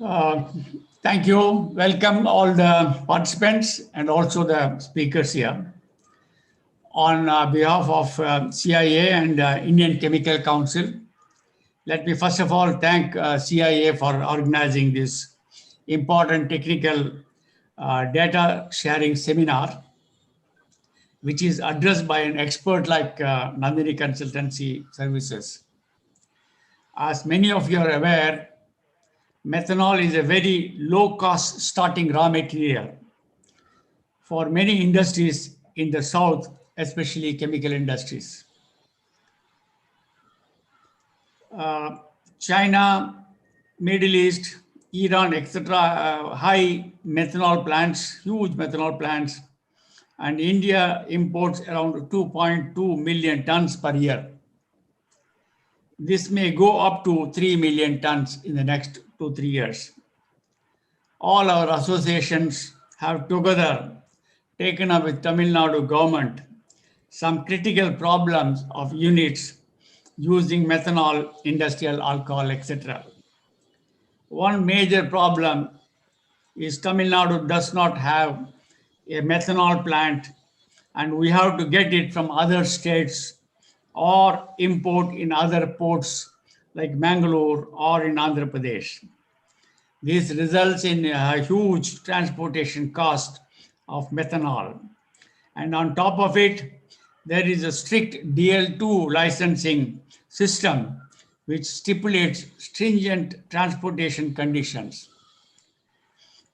Uh, Thank you. Welcome all the participants and also the speakers here. On behalf of CIA and Indian Chemical Council, let me first of all thank CIA for organizing this important technical data sharing seminar, which is addressed by an expert like Nandini Consultancy Services. As many of you are aware, methanol is a very low cost starting raw material for many industries in the south, especially chemical industries. China, Middle East, Iran, etc., high methanol plants, huge methanol plants, and India imports around 2.2 million tons per year. This may go up to 3 million tons in the next 2-3 years. All our associations have together taken up with Tamil Nadu government some critical problems of units using methanol, industrial alcohol, etc. One major problem is Tamil Nadu does not have a methanol plant and we have to get it from other states or import in other ports like Mangalore or in Andhra Pradesh. This results in a huge transportation cost of methanol. And on top of it, there is a strict DL2 licensing system which stipulates stringent transportation conditions.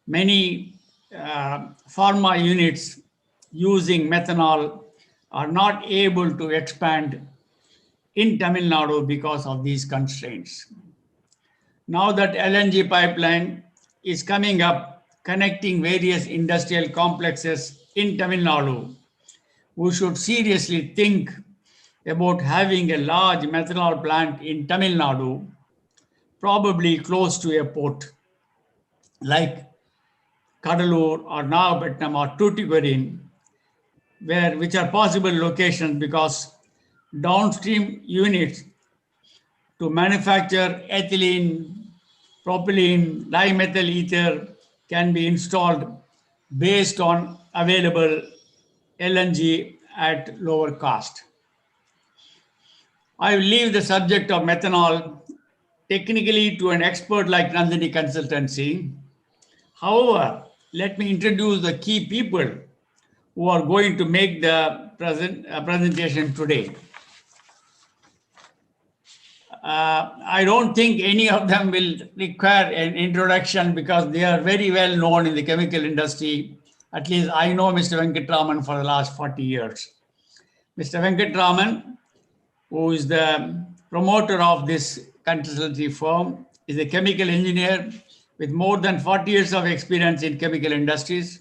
Many pharma units using methanol are not able to expand in Tamil Nadu because of these constraints. Now that LNG pipeline is coming up, connecting various industrial complexes in Tamil Nadu, we should seriously think about having a large methanol plant in Tamil Nadu, probably close to a port like Kadalur or Nagapattinam or Tuticorin, which are possible locations because downstream units to manufacture ethylene, propylene, dimethyl ether can be installed based on available LNG at lower cost. I will leave the subject of methanol technically to an expert like Nandini Consultancy. However, let me introduce the key people who are going to make the presentation today. I don't think any of them will require an introduction because they are very well known in the chemical industry. At least I know Mr. Venkatraman for the last 40 years. Mr. Venkatraman, who is the promoter of this consultancy firm, is a chemical engineer with more than 40 years of experience in chemical industries,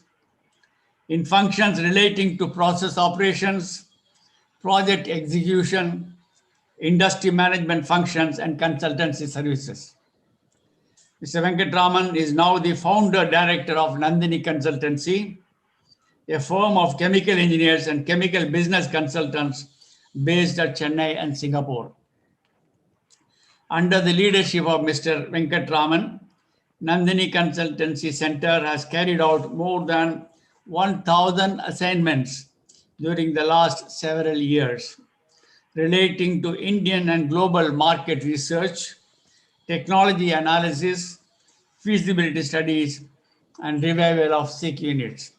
in functions relating to process operations, project execution, industry management functions, and consultancy services. Mr. Venkatraman is now the founder director of Nandini Consultancy, a firm of chemical engineers and chemical business consultants based at Chennai and Singapore. Under the leadership of Mr. Venkatraman, Nandini Consultancy Center has carried out more than 1,000 assignments during the last several years relating to Indian and global market research, technology analysis, feasibility studies, and revival of sick units.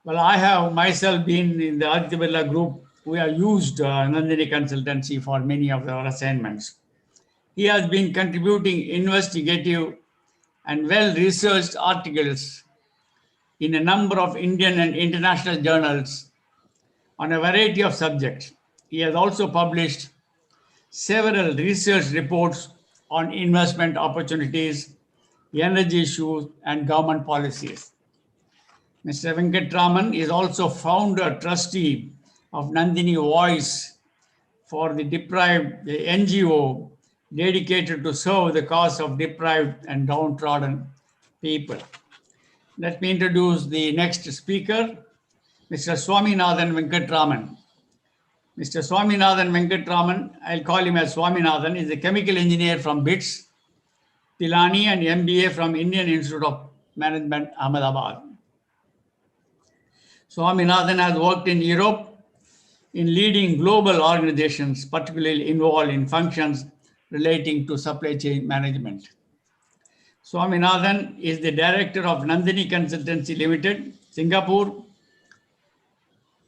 Well, I have myself been in the Aditya Birla Group. We have used Nandini Consultancy for many of our assignments. He has been contributing investigative and well-researched articles in a number of Indian and international journals on a variety of subjects. He has also published several research reports on investment opportunities, energy issues, and government policies. Mr. Venkatraman is also founder trustee of Nandini Voice for the deprived, the NGO dedicated to serve the cause of deprived and downtrodden people. Let me introduce the next speaker, Mr. Swaminathan Venkatraman. Mr. Swaminathan Venkatraman, I'll call him as Swaminathan, is a chemical engineer from BITS, Pilani and MBA from Indian Institute of Management, Ahmedabad. Swaminathan has worked in Europe in leading global organizations, particularly involved in functions relating to supply chain management. Swaminathan is the director of Nandini Consultancy Limited, Singapore,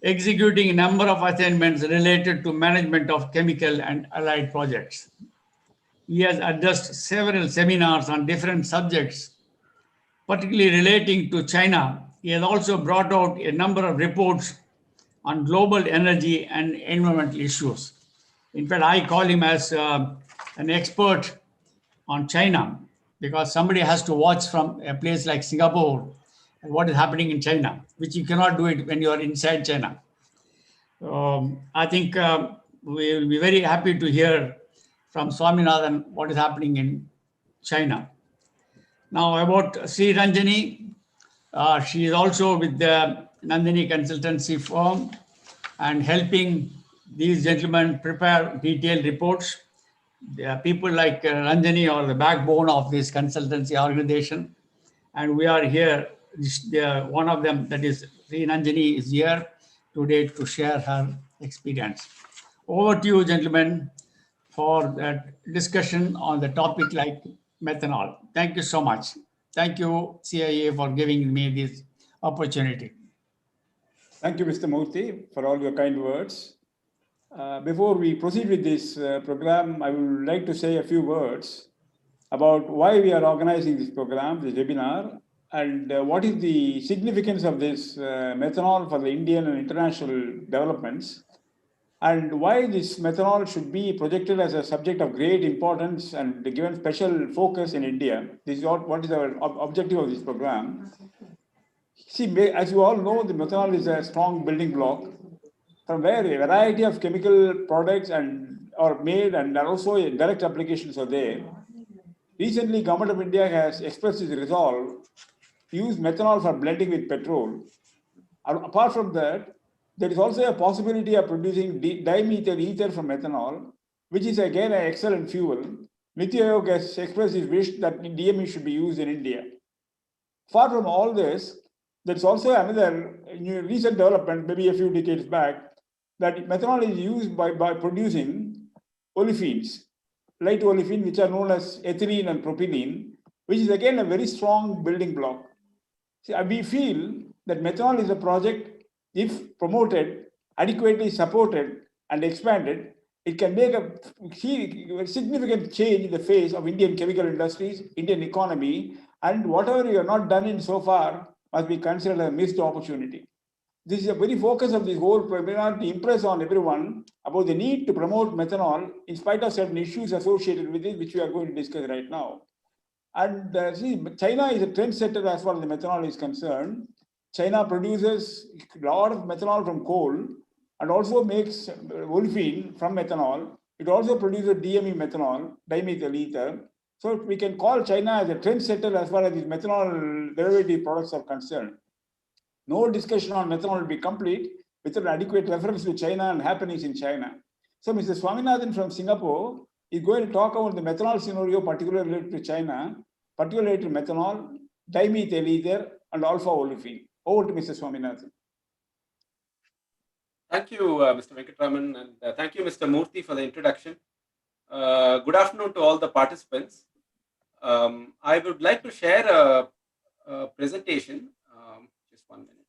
executing a number of assignments related to management of chemical and allied projects. He has addressed several seminars on different subjects, particularly relating to China. He has also brought out a number of reports on global energy and environmental issues. In fact, I call him as an expert on China because somebody has to watch from a place like Singapore what is happening in China, which you cannot do it when you are inside China. I think we will be very happy to hear from Swaminathan what is happening in China. Now about Sri Ranjani, she is also with the Nandini Consultancy firm and helping these gentlemen prepare detailed reports. People like Ranjani are the backbone of this consultancy organization. And we are here, one of them, that is Sri Ranjani, is here today to share her experience. Over to you, gentlemen, for that discussion on the topic like methanol. Thank you so much. Thank you, CIA, for giving me this opportunity. Thank you, Mr. Murthy, for all your kind words. Before we proceed with this program, I would like to say a few words about why we are organizing this program, this webinar, and what is the significance of this methanol for the Indian and international developments, and why this methanol should be projected as a subject of great importance and given special focus in India. This is what is our objective of this program. See, as you all know, the methanol is a strong building block from where a variety of chemical products are made, and also direct applications are there. Recently, Government of India has expressed its resolve to use methanol for blending with petrol. Apart from that, there is also a possibility of producing dimethyl ether from methanol, which is again an excellent fuel. Niti Aayog has expressed his wish that DME should be used in India. Far from all this, there is also another recent development, maybe a few decades back, that methanol is used by producing olefins, light olefin, which are known as ethylene and propylene, which is again a very strong building block. See, we feel that methanol is a project, if promoted, adequately supported, and expanded, it can make a significant change in the face of Indian chemical industries, Indian economy, and whatever you have not done in so far must be considered a missed opportunity. This is a very focus of this whole webinar to impress on everyone about the need to promote methanol in spite of certain issues associated with it, which we are going to discuss right now. And see, China is a trendsetter as far as the methanol is concerned. China produces a lot of methanol from coal and also makes olefin from methanol. It also produces DME methanol, dimethyl ether. So we can call China as a trendsetter as far as these methanol derivative products are concerned. No discussion on methanol will be complete without adequate reference to China and happenings in China. So Mr. Swaminathan from Singapore is going to talk about the methanol scenario, particularly related to China, particularly to methanol, dimethyl ether, and alpha olefin. Over to Mr. Swaminathan. Thank you, Mr. Venkatraman, and thank you, Mr. Murthy, for the introduction. Good afternoon to all the participants. I would like to share a presentation. Just 1 minute.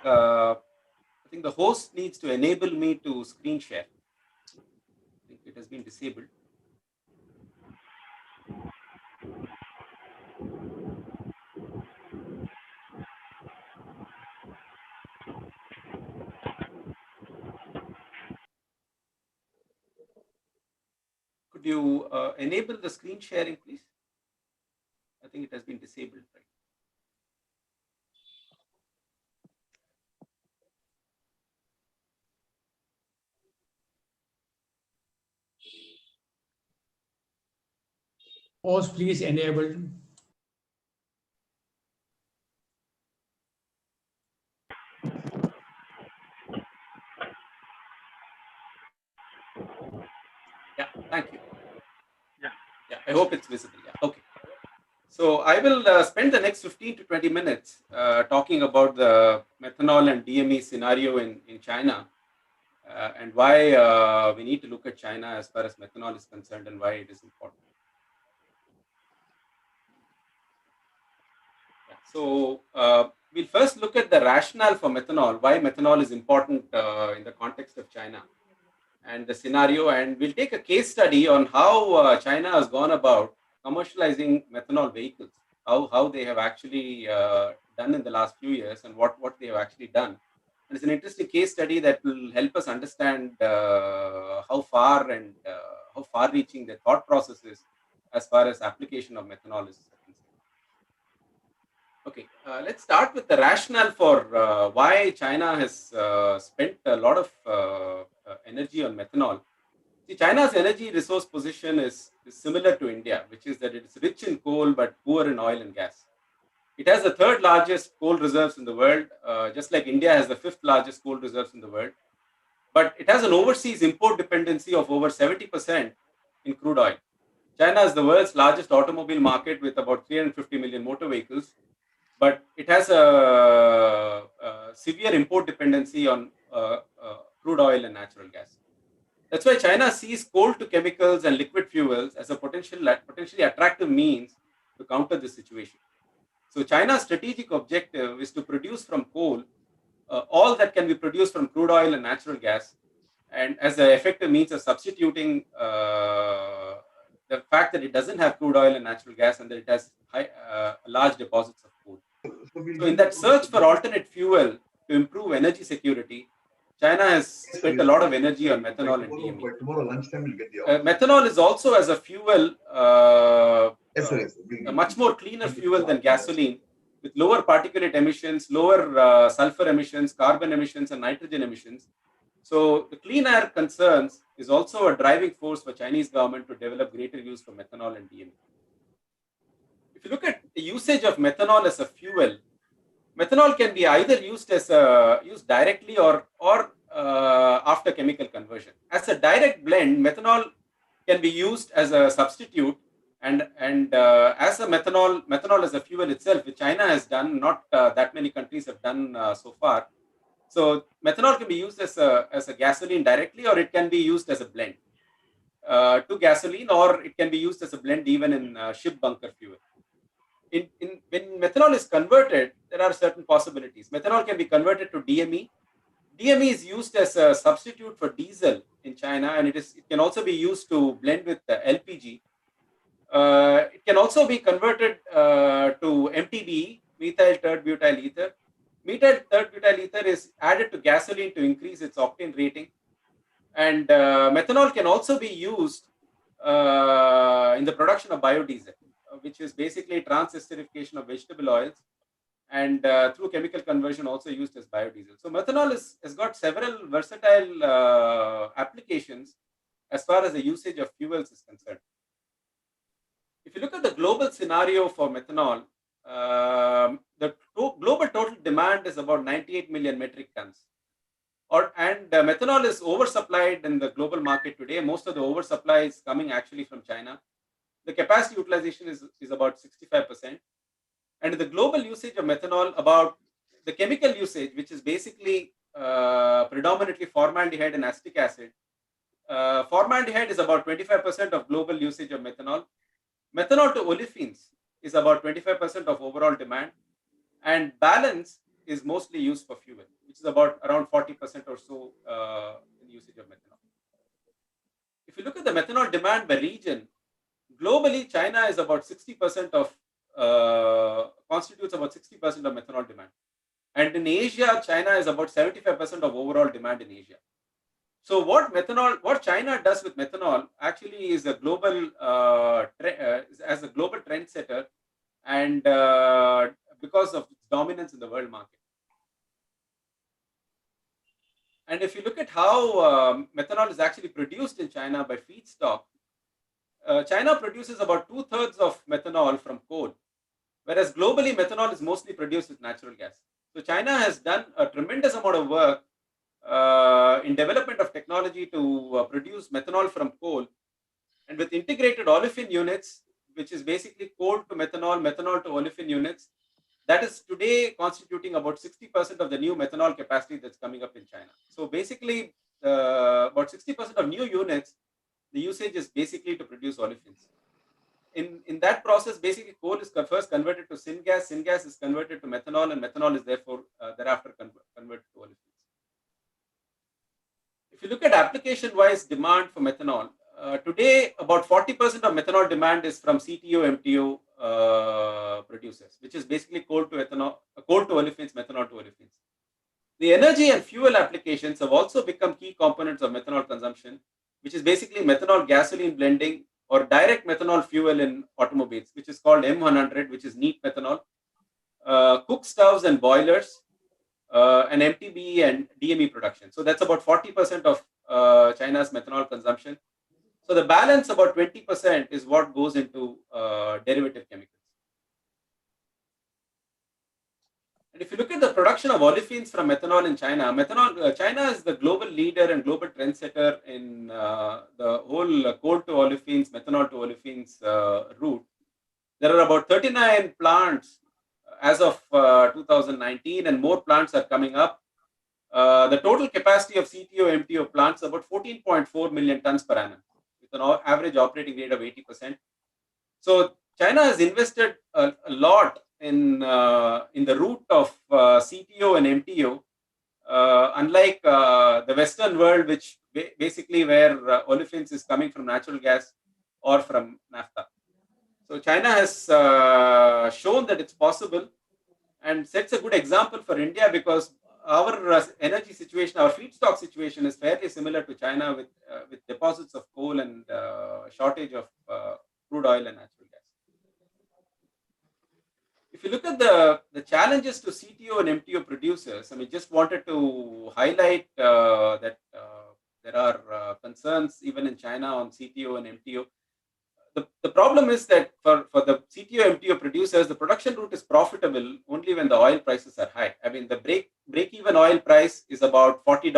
I think the host needs to enable me to screen share. I think it has been disabled. Could you enable the screen sharing, please? I think it has been disabled, right? Host, please enable. Yeah. I hope it's visible. Yeah. Okay. So I will spend the next 15 to 20 minutes talking about the methanol and DME scenario in China and why we need to look at China as far as methanol is concerned and why it is important. Yeah. So we'll first look at the rationale for methanol, why methanol is important in the context of China and the scenario, and we'll take a case study on how China has gone about commercializing methanol vehicles, how they have actually done in the last few years and what they have actually done. And it's an interesting case study that will help us understand how far-reaching the thought process is as far as application of methanol is concerned. Okay, let's start with the rationale for why China has spent a lot of energy on methanol. See, China's energy resource position is similar to India, which is that it is rich in coal but poor in oil and gas. It has the third largest coal reserves in the world, just like India has the fifth largest coal reserves in the world. But it has an overseas import dependency of over 70% in crude oil. China is the world's largest automobile market with about 350 million motor vehicles, but it has a severe import dependency on crude oil and natural gas. That's why China sees coal to chemicals and liquid fuels as a potentially attractive means to counter this situation. So China's strategic objective is to produce from coal all that can be produced from crude oil and natural gas, and as an effective means of substituting the fact that it doesn't have crude oil and natural gas and that it has large deposits of coal. So in that search for alternate fuel to improve energy security, China has spent a lot of energy on methanol and DME. Tomorrow lunchtime we'll get the Methanol is also as a fuel a much more cleaner fuel than gasoline, with lower particulate emissions, lower sulfur emissions, carbon emissions, and nitrogen emissions. So the clean air concerns is also a driving force for Chinese government to develop greater use for methanol and DME. If you look at the usage of methanol as a fuel, methanol can be either used as used directly or after chemical conversion. As a direct blend, methanol can be used as a substitute, and as a methanol as a fuel itself, which China has done, not that many countries have done so far. So methanol can be used as a gasoline directly, or it can be used as a blend to gasoline, or it can be used as a blend even in ship bunker fuel. When methanol is converted, there are certain possibilities. Methanol can be converted to DME. DME is used as a substitute for diesel in China, and it can also be used to blend with LPG. It can also be converted to MTBE, methyl third butyl ether. Methyl third butyl ether is added to gasoline to increase its octane rating. And methanol can also be used in the production of biodiesel, which is basically trans-esterification of vegetable oils, and through chemical conversion also used as biodiesel. So methanol has got several versatile applications as far as the usage of fuels is concerned. If you look at the global scenario for methanol, the global total demand is about 98 million metric tons. And methanol is oversupplied in the global market today. Most of the oversupply is coming actually from China. The capacity utilization is about 65%. And the global usage of methanol, about the chemical usage, which is basically predominantly formaldehyde and acetic acid. Formaldehyde is about 25% of global usage of methanol. Methanol to olefins is about 25% of overall demand. And balance is mostly used for fuel, which is about around 40% or so in usage of methanol. If you look at the methanol demand by region, globally, China is about 60% of constitutes about 60% of methanol demand, and in Asia, China is about 75% of overall demand in Asia. So what China does with methanol actually is a global as a global trendsetter, and because of its dominance in the world market. And if you look at how methanol is actually produced in China by feedstock, China produces about 2/3 of methanol from coal, whereas globally methanol is mostly produced with natural gas. So China has done a tremendous amount of work in development of technology to produce methanol from coal, And with integrated olefin units, which is basically coal to methanol, methanol to olefin units, that is today constituting about 60% of the new methanol capacity that's coming up in China. So basically, about 60% of new units, the usage is basically to produce olefins. In that process, basically coal is first converted to syngas is converted to methanol, and methanol is therefore thereafter converted to olefins. If you look at application-wise demand for methanol, today about 40% of methanol demand is from CTO, MTO producers, which is basically coal to olefins, methanol to olefins. The energy and fuel applications have also become key components of methanol consumption, which is basically methanol gasoline blending or direct methanol fuel in automobiles, which is called M100, which is neat methanol, cook stoves and boilers, and MTBE and DME production. So that's about 40% of China's methanol consumption. So the balance, about 20%, is what goes into derivative chemicals. And if you look at the production of olefins from methanol in China, China is the global leader and global trendsetter in the whole coal to olefins, methanol to olefins route. There are about 39 plants as of 2019, and more plants are coming up. The total capacity of CTO, MTO plants is about 14.4 million tons per annum, with an average operating rate of 80%. So China has invested a lot in the route of CTO and MTO, unlike the Western world, which basically where olefins is coming from natural gas or from naphtha. So China has shown that it's possible and sets a good example for India, because our energy situation, our feedstock situation is fairly similar to China, with deposits of coal and shortage of crude oil and natural gas. If you look at the challenges to CTO and MTO producers, I mean, just wanted to highlight that there are concerns even in China on CTO and MTO. The problem is that for the CTO, MTO producers, the production route is profitable only when the oil prices are high. I mean, the break-even oil price is about $40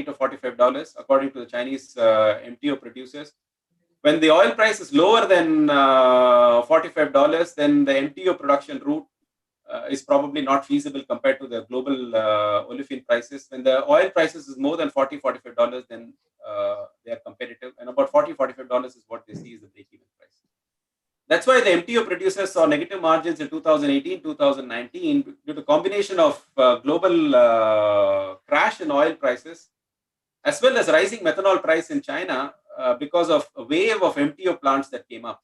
to $45, according to the Chinese MTO producers. When the oil price is lower than $45, then the MTO production route is probably not feasible compared to the global olefin prices. When the oil prices is more than $40, $45, then they are competitive, and about $40, $45 is what they see as the break-even price. That's why the MTO producers saw negative margins in 2018, 2019 due to combination of global crash in oil prices, as well as rising methanol price in China because of a wave of MTO plants that came up.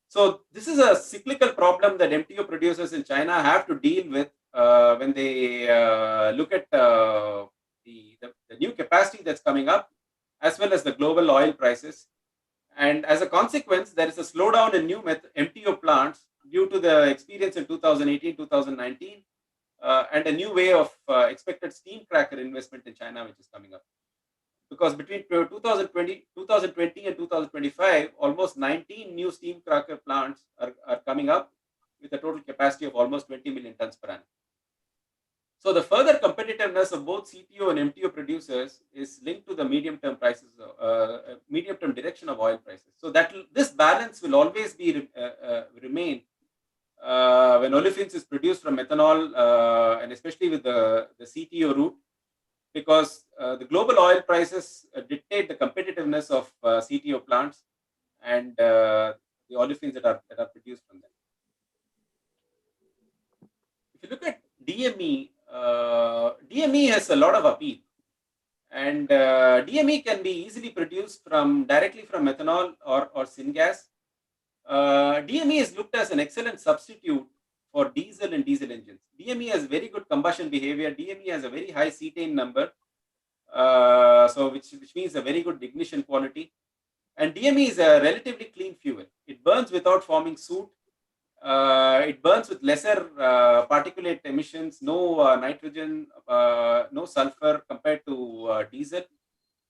So this is a cyclical problem that MTO producers in China have to deal with when they look at the new capacity that's coming up, as well as the global oil prices. And as a consequence, there is a slowdown in new MTO plants due to the experience in 2018, 2019, and a new way of expected steam cracker investment in China, which is coming up. Because between 2020 and 2025, almost 19 new steam cracker plants are coming up with a total capacity of almost 20 million tons per annum. So the further competitiveness of both CTO and MTO producers is linked to the medium-term prices, medium-term direction of oil prices. So that this balance will always be remain when olefins is produced from methanol, and especially with the CTO route, because the global oil prices dictate the competitiveness of CTO plants and the olefins that are produced from them. If you look at DME, DME has a lot of appeal, and DME can be easily produced directly from methanol or syngas. DME is looked as an excellent substitute for diesel and diesel engines. DME has very good combustion behavior. DME has a very high cetane number, which means a very good ignition quality. And DME is a relatively clean fuel. It burns without forming soot. It burns with lesser particulate emissions, no nitrogen, no sulfur compared to diesel.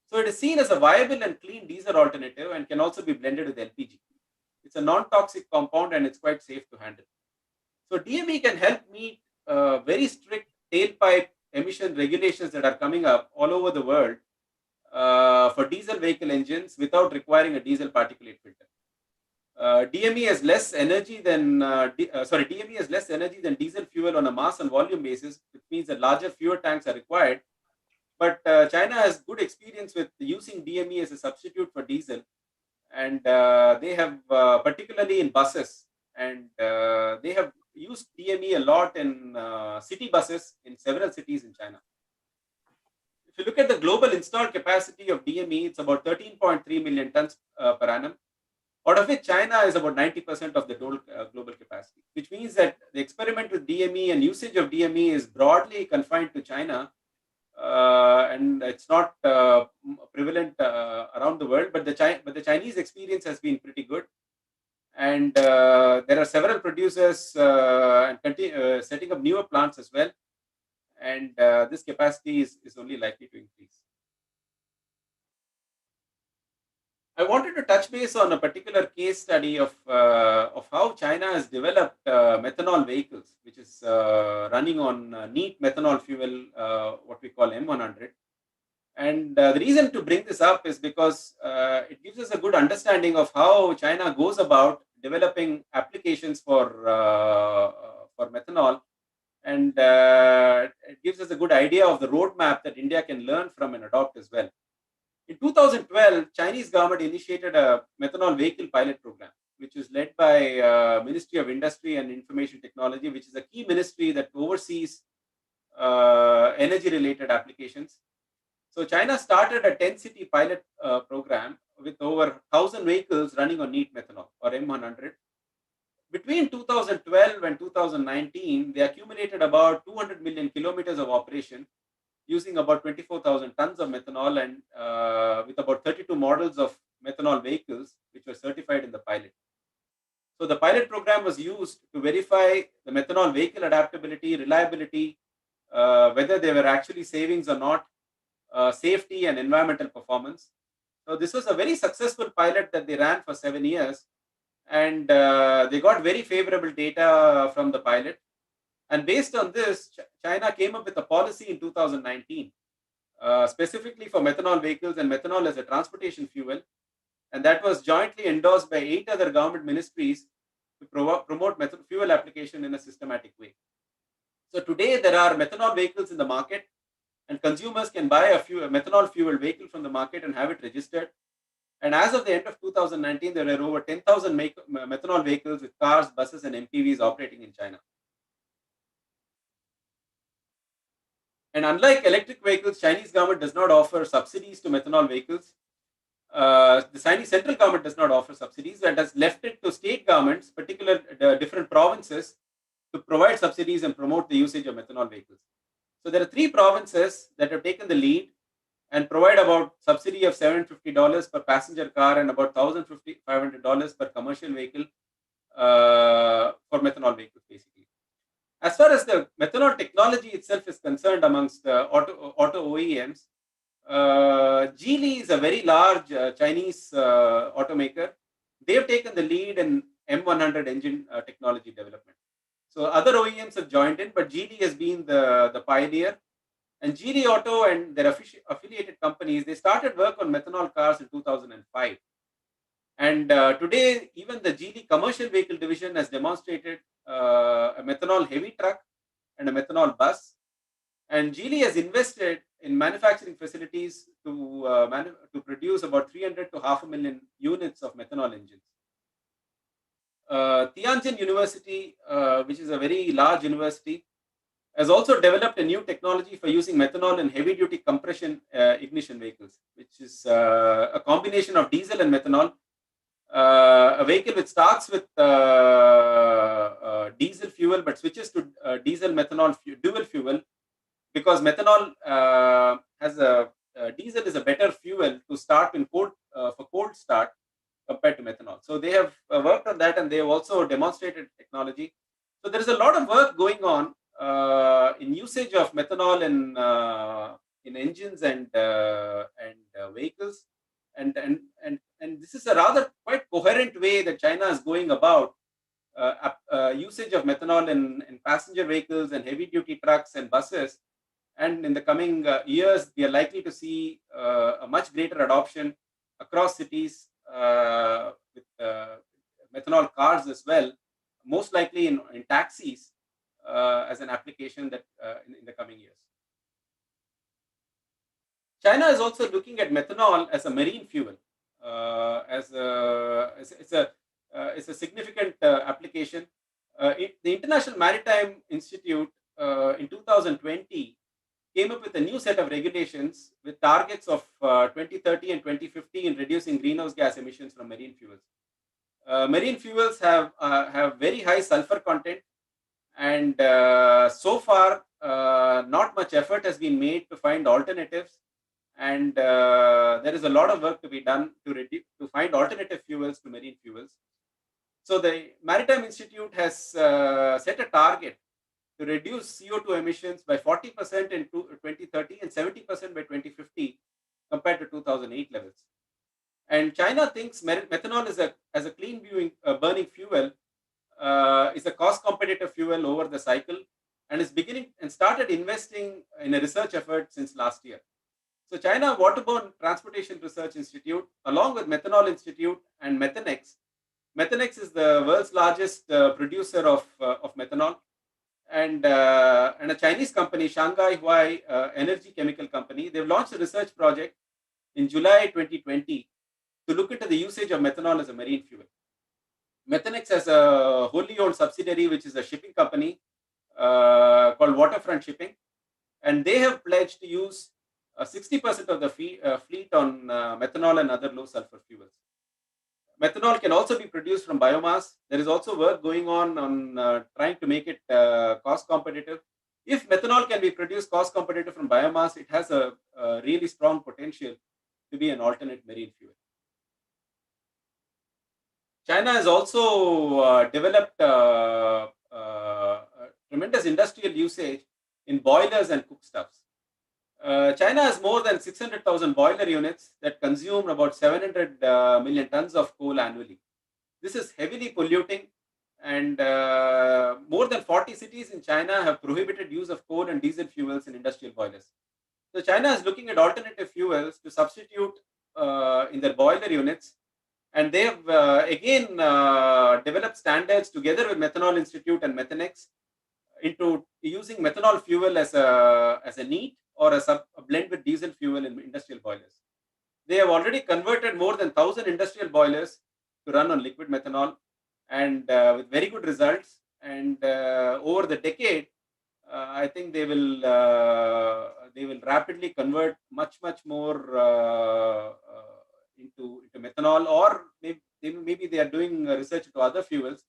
So it is seen as a viable and clean diesel alternative, and can also be blended with LPG. It's a non-toxic compound, and it's quite safe to handle. So DME can help meet very strict tailpipe emission regulations that are coming up all over the world, for diesel vehicle engines without requiring a diesel particulate filter. DME has less energy than DME has less energy than diesel fuel on a mass and volume basis, which means that larger fuel tanks are required. But China has good experience with using DME as a substitute for diesel, and they have particularly in buses, and they have used DME a lot in city buses in several cities in China. If you look at the global installed capacity of DME, it's about 13.3 million tons per annum, out of which China is about 90% of the total global capacity, which means that the experiment with DME and usage of DME is broadly confined to China, and it's not prevalent around the world. But the Chinese experience has been pretty good, and there are several producers and setting up newer plants as well, and this capacity is only likely to increase. I wanted to touch base on a particular case study of how China has developed methanol vehicles, which is running on neat methanol fuel, what we call M100. And the reason to bring this up is because it gives us a good understanding of how China goes about developing applications for methanol, and it gives us a good idea of the roadmap that India can learn from and adopt as well. In 2012, Chinese government initiated a methanol vehicle pilot program, which is led by Ministry of Industry and Information Technology, which is a key ministry that oversees energy-related applications. So China started a 10-city pilot program with over 1,000 vehicles running on neat methanol, or M100. Between 2012 and 2019, they accumulated about 200 million kilometers of operation, using about 24,000 tons of methanol, and with about 32 models of methanol vehicles which were certified in the pilot. So the pilot program was used to verify the methanol vehicle adaptability, reliability, whether they were actually savings or not, safety and environmental performance. So this was a very successful pilot that they ran for 7 years, and they got very favorable data from the pilot. And based on this, China came up with a policy in 2019, specifically for methanol vehicles and methanol as a transportation fuel. And that was jointly endorsed by 8 other government ministries to promote fuel application in a systematic way. So today there are methanol vehicles in the market, and consumers can buy a methanol fuel vehicle from the market and have it registered. And as of the end of 2019, there were over 10,000 methanol vehicles with cars, buses, and MPVs operating in China. And unlike electric vehicles, Chinese government does not offer subsidies to methanol vehicles. The Chinese central government does not offer subsidies, and has left it to state governments, different provinces, to provide subsidies and promote the usage of methanol vehicles. So there are 3 provinces that have taken the lead and provide about subsidy of $750 per passenger car and about $1,500 per commercial vehicle for methanol vehicles, basically. As far as the methanol technology itself is concerned amongst auto OEMs, Geely is a very large Chinese automaker. They've taken the lead in M100 engine technology development. So other OEMs have joined in, but Geely has been the pioneer. And Geely Auto and their affiliated companies, they started work on methanol cars in 2005. And today, even the Geely commercial vehicle division has demonstrated a methanol heavy truck and a methanol bus. And Geely has invested in manufacturing facilities to produce about 300 to 500,000 units of methanol engines. Tianjin University, which is a very large university, has also developed a new technology for using methanol in heavy-duty compression ignition vehicles, which is a combination of diesel and methanol. A vehicle which starts with diesel fuel but switches to diesel methanol dual fuel, because methanol diesel is a better fuel to start in for cold start compared to methanol. So they have worked on that, and they have also demonstrated technology. So there is a lot of work going on in usage of methanol in engines and vehicles, and this is a rather quite coherent way that China is going about usage of methanol in passenger vehicles and heavy duty trucks and buses. And in the coming years, we are likely to see a much greater adoption across cities with methanol cars as well, most likely in taxis as an application that in the coming years. China is also looking at methanol as a marine fuel, it's a significant application. The International Maritime Institute in 2020 came up with a new set of regulations with targets of 2030 and 2050 in reducing greenhouse gas emissions from marine fuels. Marine fuels have very high sulfur content, and so far not much effort has been made to find alternatives, and there is a lot of work to be done to find alternative fuels to marine fuels. So the Maritime Institute has set a target to reduce CO2 emissions by 40% in 2030 and 70% by 2050 compared to 2008 levels. And China thinks methanol as a clean burning fuel is a cost competitive fuel over the cycle, and is started investing in a research effort since last year. So China Waterborne Transportation Research Institute, along with Methanol Institute and Methanex. Methanex is the world's largest producer of methanol, and a Chinese company, Shanghai Huai Energy Chemical Company. They've launched a research project in July 2020 to look into the usage of methanol as a marine fuel. Methanex has a wholly owned subsidiary, which is a shipping company called Waterfront Shipping, and they have pledged to use 60% of the fleet on methanol and other low sulfur fuels. Methanol can also be produced from biomass. There is also work going on trying to make it cost competitive. If methanol can be produced cost competitive from biomass, it has a really strong potential to be an alternate marine fuel. China has also developed tremendous industrial usage in boilers and cookstuffs. China has more than 600,000 boiler units that consume about 700 million tons of coal annually. This is heavily polluting, and more than 40 cities in China have prohibited use of coal and diesel fuels in industrial boilers. So China is looking at alternative fuels to substitute in their boiler units, and they have again developed standards together with Methanol Institute and Methanex into using methanol fuel as a neat or a blend with diesel fuel in industrial boilers. They have already converted more than 1,000 industrial boilers to run on liquid methanol, and with very good results. And over the decade, I think they will rapidly convert much more into methanol, or maybe they are doing research into other fuels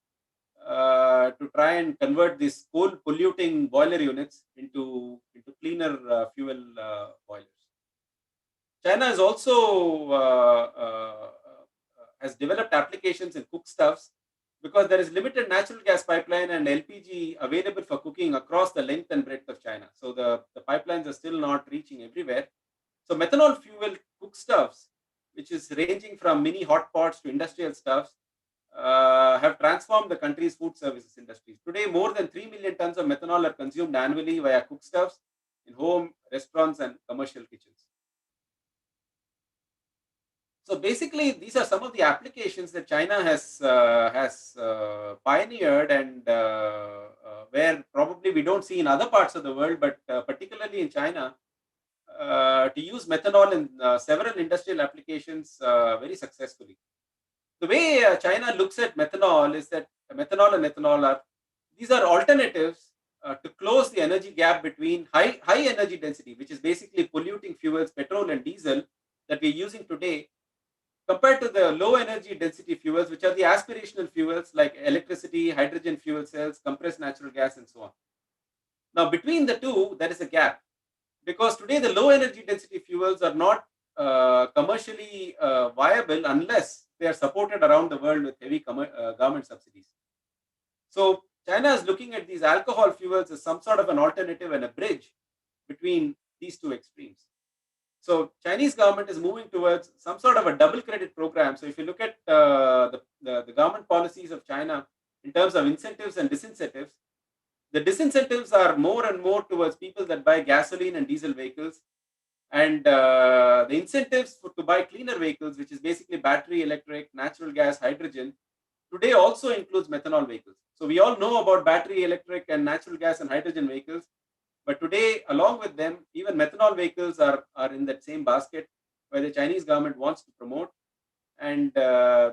to try and convert these coal polluting boiler units into cleaner fuel boilers. China has also has developed applications in cookstuffs, because there is limited natural gas pipeline and LPG available for cooking across the length and breadth of China. So the pipelines are still not reaching everywhere. So methanol fuel cookstuffs, which is ranging from mini hot pots to industrial stuffs, have transformed the country's food services industries. Today, more than 3 million tons of methanol are consumed annually via cookstuffs in home, restaurants, and commercial kitchens. So basically, these are some of the applications that China has pioneered, and where probably we don't see in other parts of the world, but particularly in China, to use methanol in several industrial applications very successfully. The way China looks at methanol is that methanol and ethanol these are alternatives to close the energy gap between high energy density, which is basically polluting fuels, petrol and diesel, that we're using today, compared to the low energy density fuels, which are the aspirational fuels like electricity, hydrogen fuel cells, compressed natural gas, and so on. Now, between the two, there is a gap, because today the low energy density fuels are not commercially viable unless they are supported around the world with heavy government subsidies. So China is looking at these alcohol fuels as some sort of an alternative and a bridge between these two extremes. So Chinese government is moving towards some sort of a double credit program. So if you look at the government policies of China in terms of incentives and disincentives, the disincentives are more and more towards people that buy gasoline and diesel vehicles, And the incentives to buy cleaner vehicles, which is basically battery, electric, natural gas, hydrogen, today also includes methanol vehicles. So we all know about battery, electric, and natural gas and hydrogen vehicles. But today, along with them, even methanol vehicles are in that same basket where the Chinese government wants to promote. And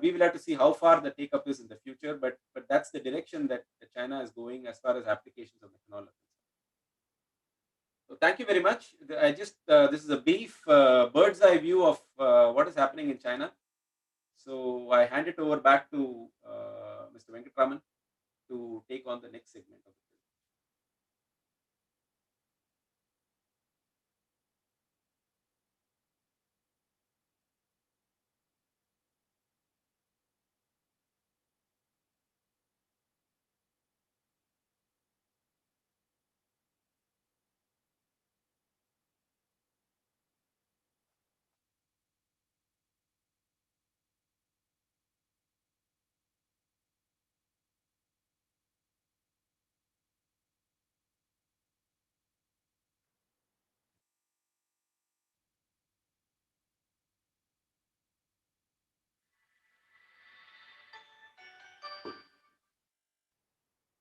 we will have to see how far the take up is in the future. But that's the direction that China is going as far as applications of methanol are concerned. So thank you very much. I just this is a brief bird's eye view of what is happening in China. So I hand it over back to Mr. Venkatraman to take on the next segment of the presentation.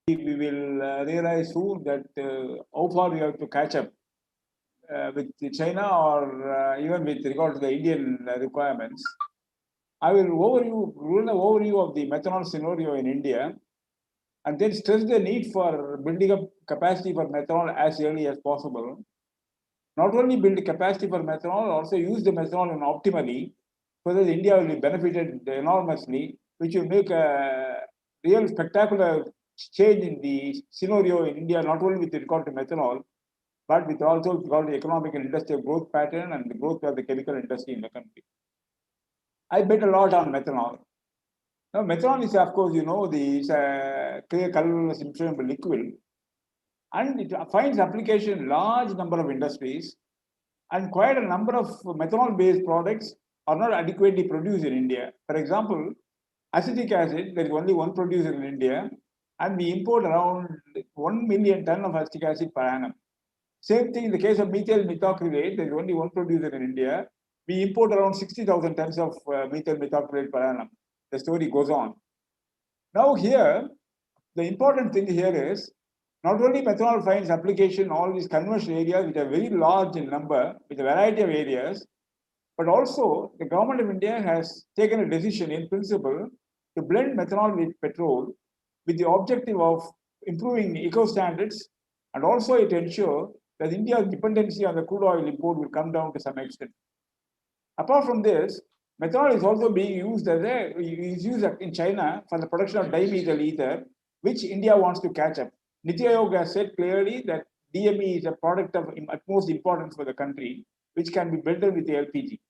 We will realize soon that how far we have to catch up with China or even with regard to the Indian requirements. I will run an overview of the methanol scenario in India and then stress the need for building up capacity for methanol as early as possible. Not only build capacity for methanol, also use the methanol optimally so that India will be benefited enormously, which will make a real spectacular change in the scenario in India, not only with regard to methanol, but with also with regard to economic and industrial growth pattern and the growth of the chemical industry in the country. I bet a lot on methanol. Now, methanol is, of course, it's a clear, colorless, insoluble liquid, and it finds application in large number of industries, and quite a number of methanol-based products are not adequately produced in India. For example, acetic acid, there is only one producer in India, and we import around 1 million ton of acetic acid per annum. Same thing in the case of methyl methacrylate, there is only one producer in India. We import around 60,000 tons of methyl methacrylate per annum. The story goes on. Now here, the important thing here is, not only methanol finds application in all these conversion areas, which are very large in number, with a variety of areas, but also the government of India has taken a decision in principle to blend methanol with petrol with the objective of improving eco standards and also to ensure that India's dependency on the crude oil import will come down to some extent. Apart from this, methanol is also being used in China for the production of dimethyl ether, which India wants to catch up. Niti Aayog has said clearly that DME is a product of utmost importance for the country, which can be blended with the LPG.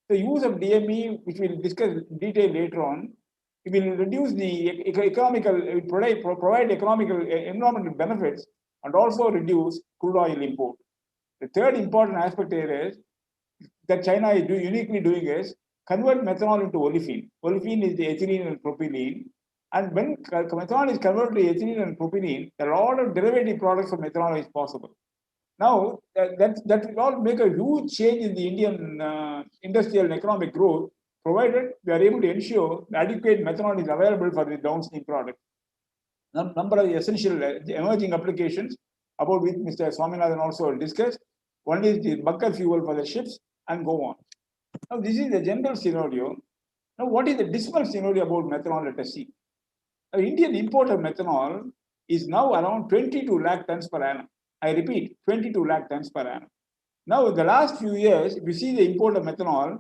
The use of DME, which we'll discuss in detail later on, it will reduce the provide economical environmental benefits and also reduce crude oil import. The third important aspect here is that China is uniquely doing is convert methanol into olefin. Olefin is the ethylene and propylene. And when methanol is converted to ethylene and propylene, a lot of derivative products of methanol is possible. Now, that will all make a huge change in the Indian industrial and economic growth, provided we are able to ensure adequate methanol is available for the downstream product. Number of essential emerging applications about which Mr. Swaminathan also discussed. One is the bunker fuel for the ships and go on. Now, this is the general scenario. Now, what is the dismal scenario about methanol? Let us see. The Indian import of methanol is now around 22 lakh tons per annum. I repeat, 22 lakh tons per annum. Now, in the last few years, if you see the import of methanol,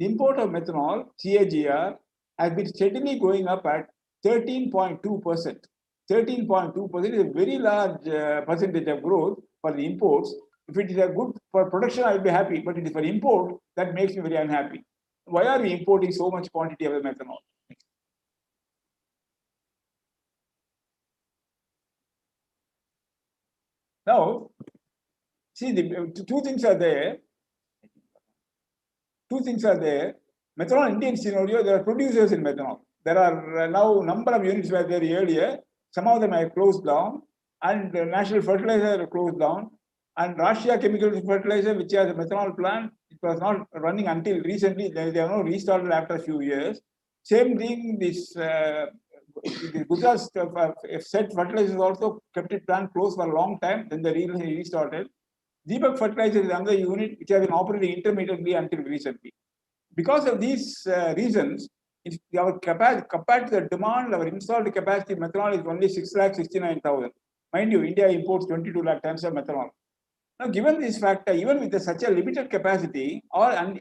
CAGR, has been steadily going up at 13.2%. 13.2% is a very large percentage of growth for the imports. If it is a good for production, I will be happy, but it is for import that makes me very unhappy. Why are we importing so much quantity of the methanol? Now, see, the two things are there. Methanol Indian scenario, there are producers in methanol. There are now a number of units were there earlier. Some of them are closed down, and the national fertilizer are closed down. And Russia Chemical Fertilizer, which has a methanol plant, it was not running until recently. They have not restarted after a few years. Same thing, this Gujarat said fertilizers also kept its plant closed for a long time, then they restarted. Deepak Fertilizer is another unit which has been operating intermittently until recently. Because of these reasons, our capacity compared to the demand, our installed capacity of methanol is only 6,69,000. Mind you, India imports 22 lakh tons of methanol. Now, given this factor, even with such a limited capacity or an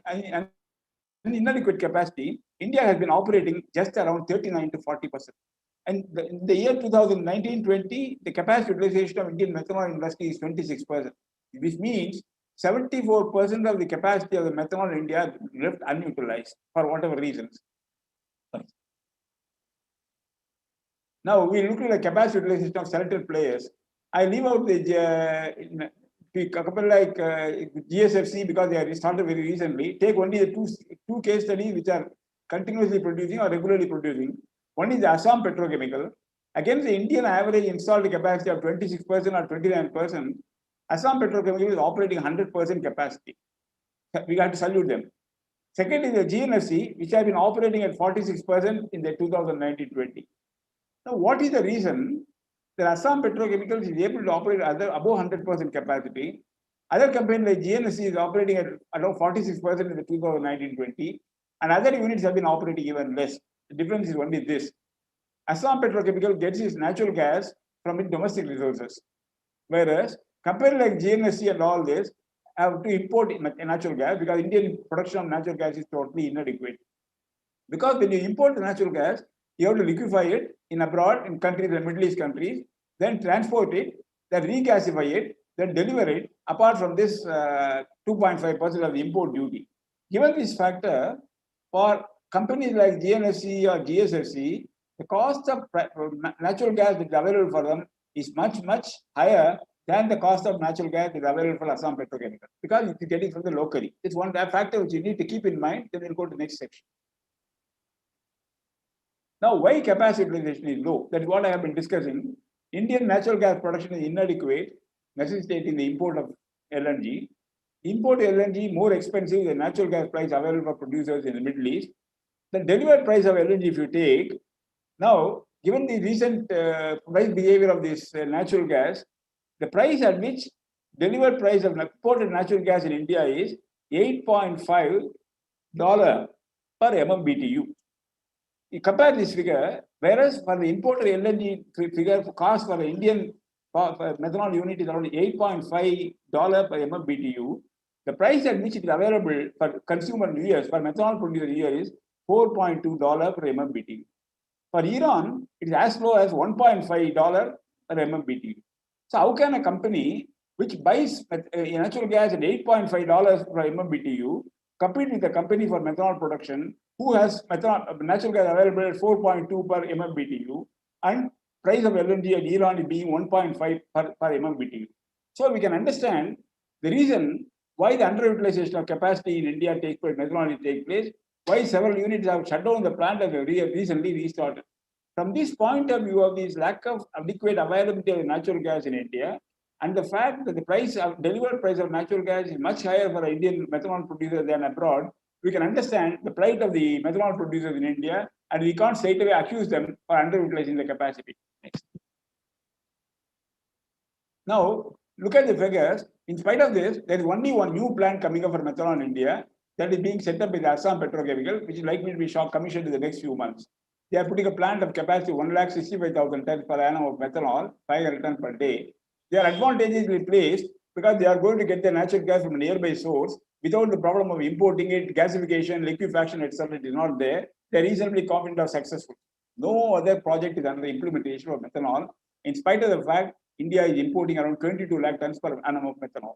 inadequate capacity, India has been operating just around 39 to 40%. And in the year 2019-20, the capacity utilization of Indian methanol industry is 26%, which means 74% of the capacity of the methanol in India left unutilized for whatever reasons. Now we look at the capacity utilization of selected players. I leave out the couple like GSFC because they are started very recently. Take only the two case studies which are continuously producing or regularly producing. One is the Assam Petrochemical. Against the Indian average installed capacity of 26% or 29%, Assam Petrochemical is operating 100% capacity. We got to salute them. Second is the GNFC, which have been operating at 46% in the 2019-20. Now, what is the reason that Assam Petrochemicals is able to operate above 100% capacity? Other companies like GNFC is operating at around 46% in the 2019-20, and other units have been operating even less. The difference is only this. Assam Petrochemical gets its natural gas from its domestic resources, whereas companies like GNFC and all this have to import natural gas because Indian production of natural gas is totally inadequate. Because when you import the natural gas, you have to liquefy it in abroad, in countries, the Middle East countries, then transport it, then regasify it, then deliver it, apart from this 2.5% of the import duty. Given this factor, for companies like GNFC or GSFC, the cost of natural gas that is available for them is much, much higher than the cost of natural gas that is available for Assam Petrochemical, because it's getting from the locally. It's one factor which you need to keep in mind. Then we'll go to the next section. Now, why capacity utilization is low? That is what I have been discussing. Indian natural gas production is inadequate, necessitating the import of LNG. Import LNG more expensive than natural gas price available for producers in the Middle East. The delivered price of LNG, if you take, now, given the recent price behavior of this natural gas, the price at which delivered price of imported natural gas in India is $8.5 per MMBTU. You compare this figure, whereas for the imported LNG figure cost for the Indian methanol unit is around $8.5 per MMBTU. The price at which it is available for consumer years, for methanol producer year is $4.2 per MMBTU. For Iran, it is as low as $1.5 per MMBTU. So how can a company which buys natural gas at $8.5 per MMBTU compete with a company for methanol production who has natural gas available at 4.2 per MMBTU and price of LNG at Iran is being 1.5 per MMBTU? So we can understand the reason why the underutilization of capacity in India takes place, why several units have shut down the plant and have recently restarted. From this point of view of this lack of adequate availability of natural gas in India, and the fact that the price of delivered price of natural gas is much higher for an Indian methanol producer than abroad, we can understand the plight of the methanol producers in India, and we can't straight away accuse them for underutilizing the capacity. Next. Now, look at the figures. In spite of this, there is only one new plant coming up for methanol in India that is being set up by the Assam Petrochemical, which is likely to be commissioned in the next few months. They are putting a plant of capacity 165,000 tons per annum of methanol, 500 tons per day. They are advantageously placed because they are going to get the natural gas from a nearby source without the problem of importing it, gasification, liquefaction, etc. It is not there. They are reasonably confident of successful. No other project is under implementation of methanol, in spite of the fact India is importing around 22 lakh tons per annum of methanol.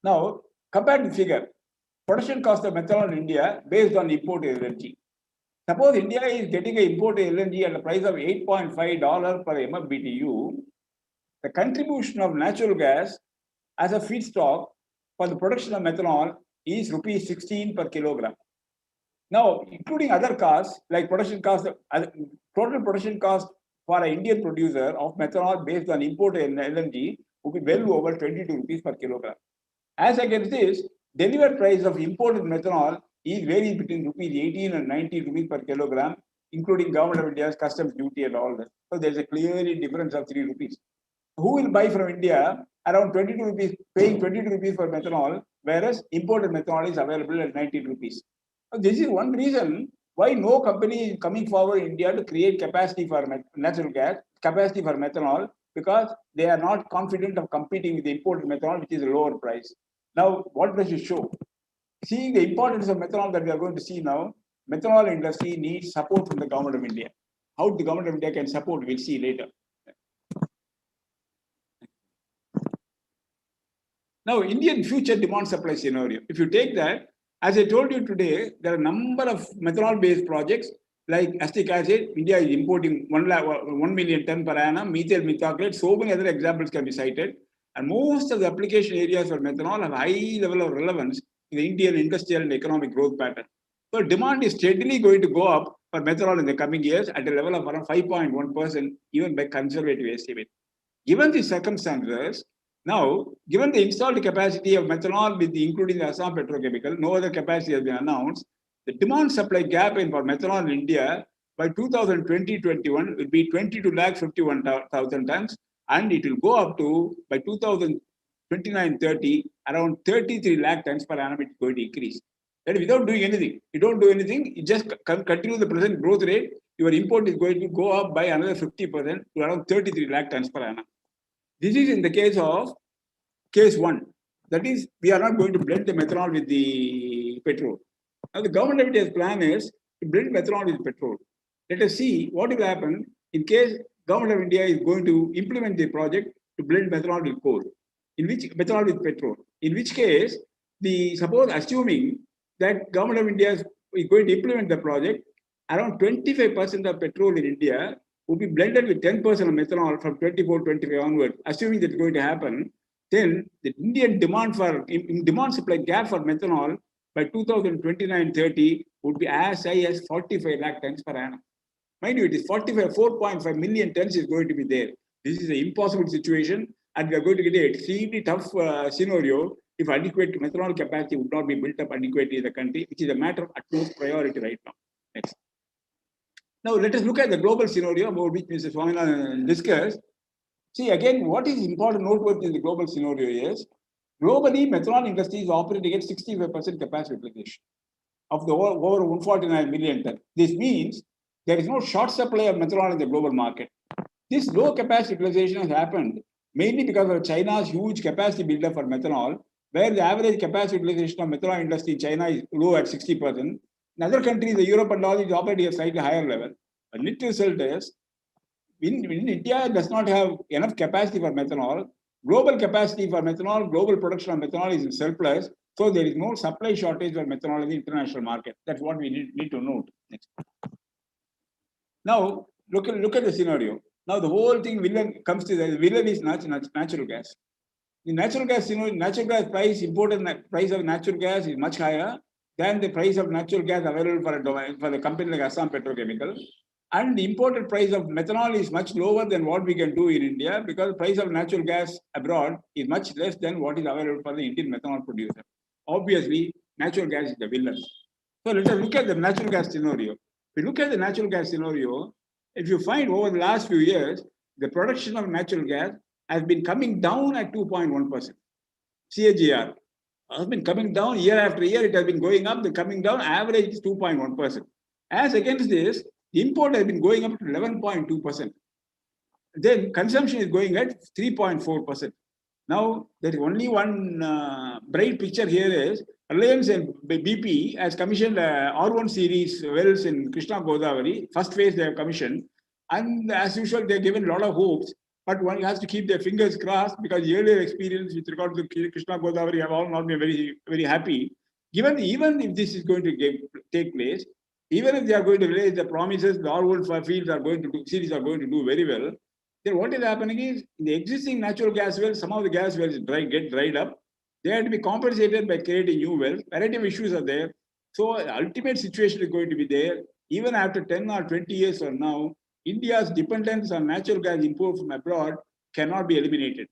Now, compare the figure. Production cost of methanol in India based on imported LNG. Suppose India is getting an imported LNG at a price of $8.5 per MMBTU. The contribution of natural gas as a feedstock for the production of methanol is rupees 16 per kilogram. Now, including other costs like production cost, total production cost for an Indian producer of methanol based on imported LNG would be well over 22 rupees per kilogram. As against this, delivered price of imported methanol is varying between rupees 18 and 19 rupees per kilogram, including Government of India's customs duty and all that. So there's a clear difference of 3 rupees. Who will buy from India around 22 rupees, paying 22 rupees for methanol, whereas imported methanol is available at 19 rupees. So this is one reason why no company is coming forward in India to create capacity for natural gas, capacity for methanol, because they are not confident of competing with the imported methanol, which is a lower price. Now, what does it show? Seeing the importance of methanol that we are going to see now, methanol industry needs support from the Government of India. How the Government of India can support, we'll see later. Now, Indian future demand supply scenario. If you take that, as I told you today, there are a number of methanol-based projects like acetic acid. India is importing 1 million ton per annum, methyl methacrylate. So many other examples can be cited. And most of the application areas for methanol have high level of relevance in the Indian industrial and economic growth pattern. So demand is steadily going to go up for methanol in the coming years at a level of around 5.1%, even by conservative estimate. Given these circumstances, now, given the installed capacity of methanol with including the Assam petrochemical, no other capacity has been announced, the demand supply gap in for methanol in India by 2020-21 will be 22,51,000 tons, and it will go up to by 2029-30 around 33 lakh tons per annum. It's going to increase. That without doing anything, you don't do anything, you just continue the present growth rate. Your import is going to go up by another 50% to around 33 lakh tons per annum. This is in the case of case one. That is, we are not going to blend the methanol with the petrol. Now, the Government of India's plan is to blend methanol with petrol. Let us see what will happen in case Government of India is going to implement the project to blend methanol with coal, in which methanol with petrol. In which case, suppose assuming that Government of India is going to implement the project, around 25% of petrol in India would be blended with 10% of methanol from 24-25 onward. Assuming that's going to happen, then the Indian demand supply gap for methanol by 2029-30 would be as high as 45 lakh tons per annum. Mind you, it is 4.5 million tons is going to be there. This is an impossible situation, and we are going to get an extremely tough scenario if adequate methanol capacity would not be built up adequately in the country, which is a matter of utmost priority right now. Next. Now, let us look at the global scenario about which Mr. Swaminathan discussed. See, again, what is important noteworthy in the global scenario is, globally, methanol industry is operating at 65% capacity utilization of the over 149 million ton. This means there is no short supply of methanol in the global market. This low capacity utilization has happened mainly because of China's huge capacity buildup for methanol, where the average capacity utilization of methanol industry in China is low at 60%. In other countries, Europe and all, is operating at a slightly higher level. The net result is, in India does not have enough capacity for methanol. Global capacity for methanol, global production of methanol is in surplus. So there is no supply shortage for methanol in the international market. That's what we need to note. Next. Now, look at the scenario. Now, the whole thing comes to the villain is natural gas. The natural gas scenario, natural gas price, imported price of natural gas is much higher than the price of natural gas available for the company like Assam Petrochemical. And the imported price of methanol is much lower than what we can do in India, because the price of natural gas abroad is much less than what is available for the Indian methanol producer. Obviously, natural gas is the villain. So let us look at the natural gas scenario. If we look at the natural gas scenario, if you find over the last few years, the production of natural gas has been coming down at 2.1%. CAGR has been coming down year after year. It has been going up, coming down, average is 2.1%. As against this, the import has been going up to 11.2%. Then consumption is going at 3.4%. Now, there is only one bright picture here is Reliance and BP has commissioned R1 series wells in Krishna Godavari. First phase they have commissioned. And as usual, they are given a lot of hopes. But one has to keep their fingers crossed, because earlier experience with regard to Krishna Godavari have all not been very, very happy. Even if this is going to take place, even if they are going to realize the promises, the R1 fields are going to do, series are going to do very well, then what is happening is, in the existing natural gas wells, some of the gas wells get dried up. They have to be compensated by creating new wells. Variety of issues are there. So the ultimate situation is going to be there. Even after 10 or 20 years from now, India's dependence on natural gas import from abroad cannot be eliminated.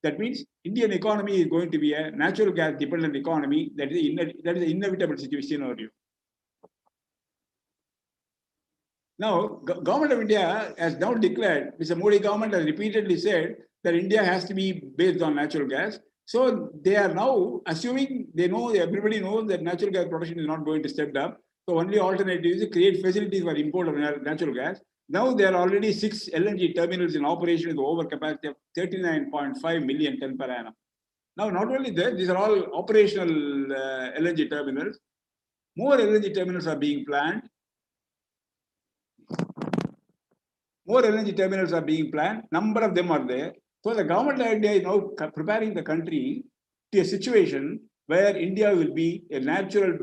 That means Indian economy is going to be a natural gas dependent economy. That is an inevitable scenario. Now, government of India has now declared, Mr. Modi government has repeatedly said that India has to be based on natural gas. So they are now assuming, they know, everybody knows that natural gas production is not going to step up. So only alternative is to create facilities for import of natural gas. Now there are already 6 LNG terminals in operation with overcapacity of 39.5 million ton per annum. Now, not only that, these are all operational LNG terminals. More LNG terminals are being planned. More LNG terminals are being planned. Number of them are there. So the government of India is now preparing the country to a situation where India will be a natural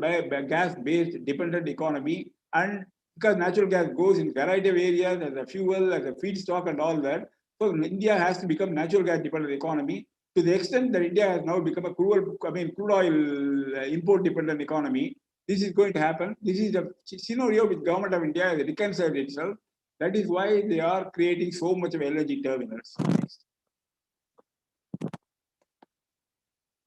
gas-based dependent economy, and because natural gas goes in a variety of areas as a fuel, as a feedstock, and all that, so India has to become natural gas dependent economy to the extent that India has now become a crude oil import dependent economy. This is going to happen. This is the scenario which government of India has reconciled itself. That is why they are creating so much of LNG terminals.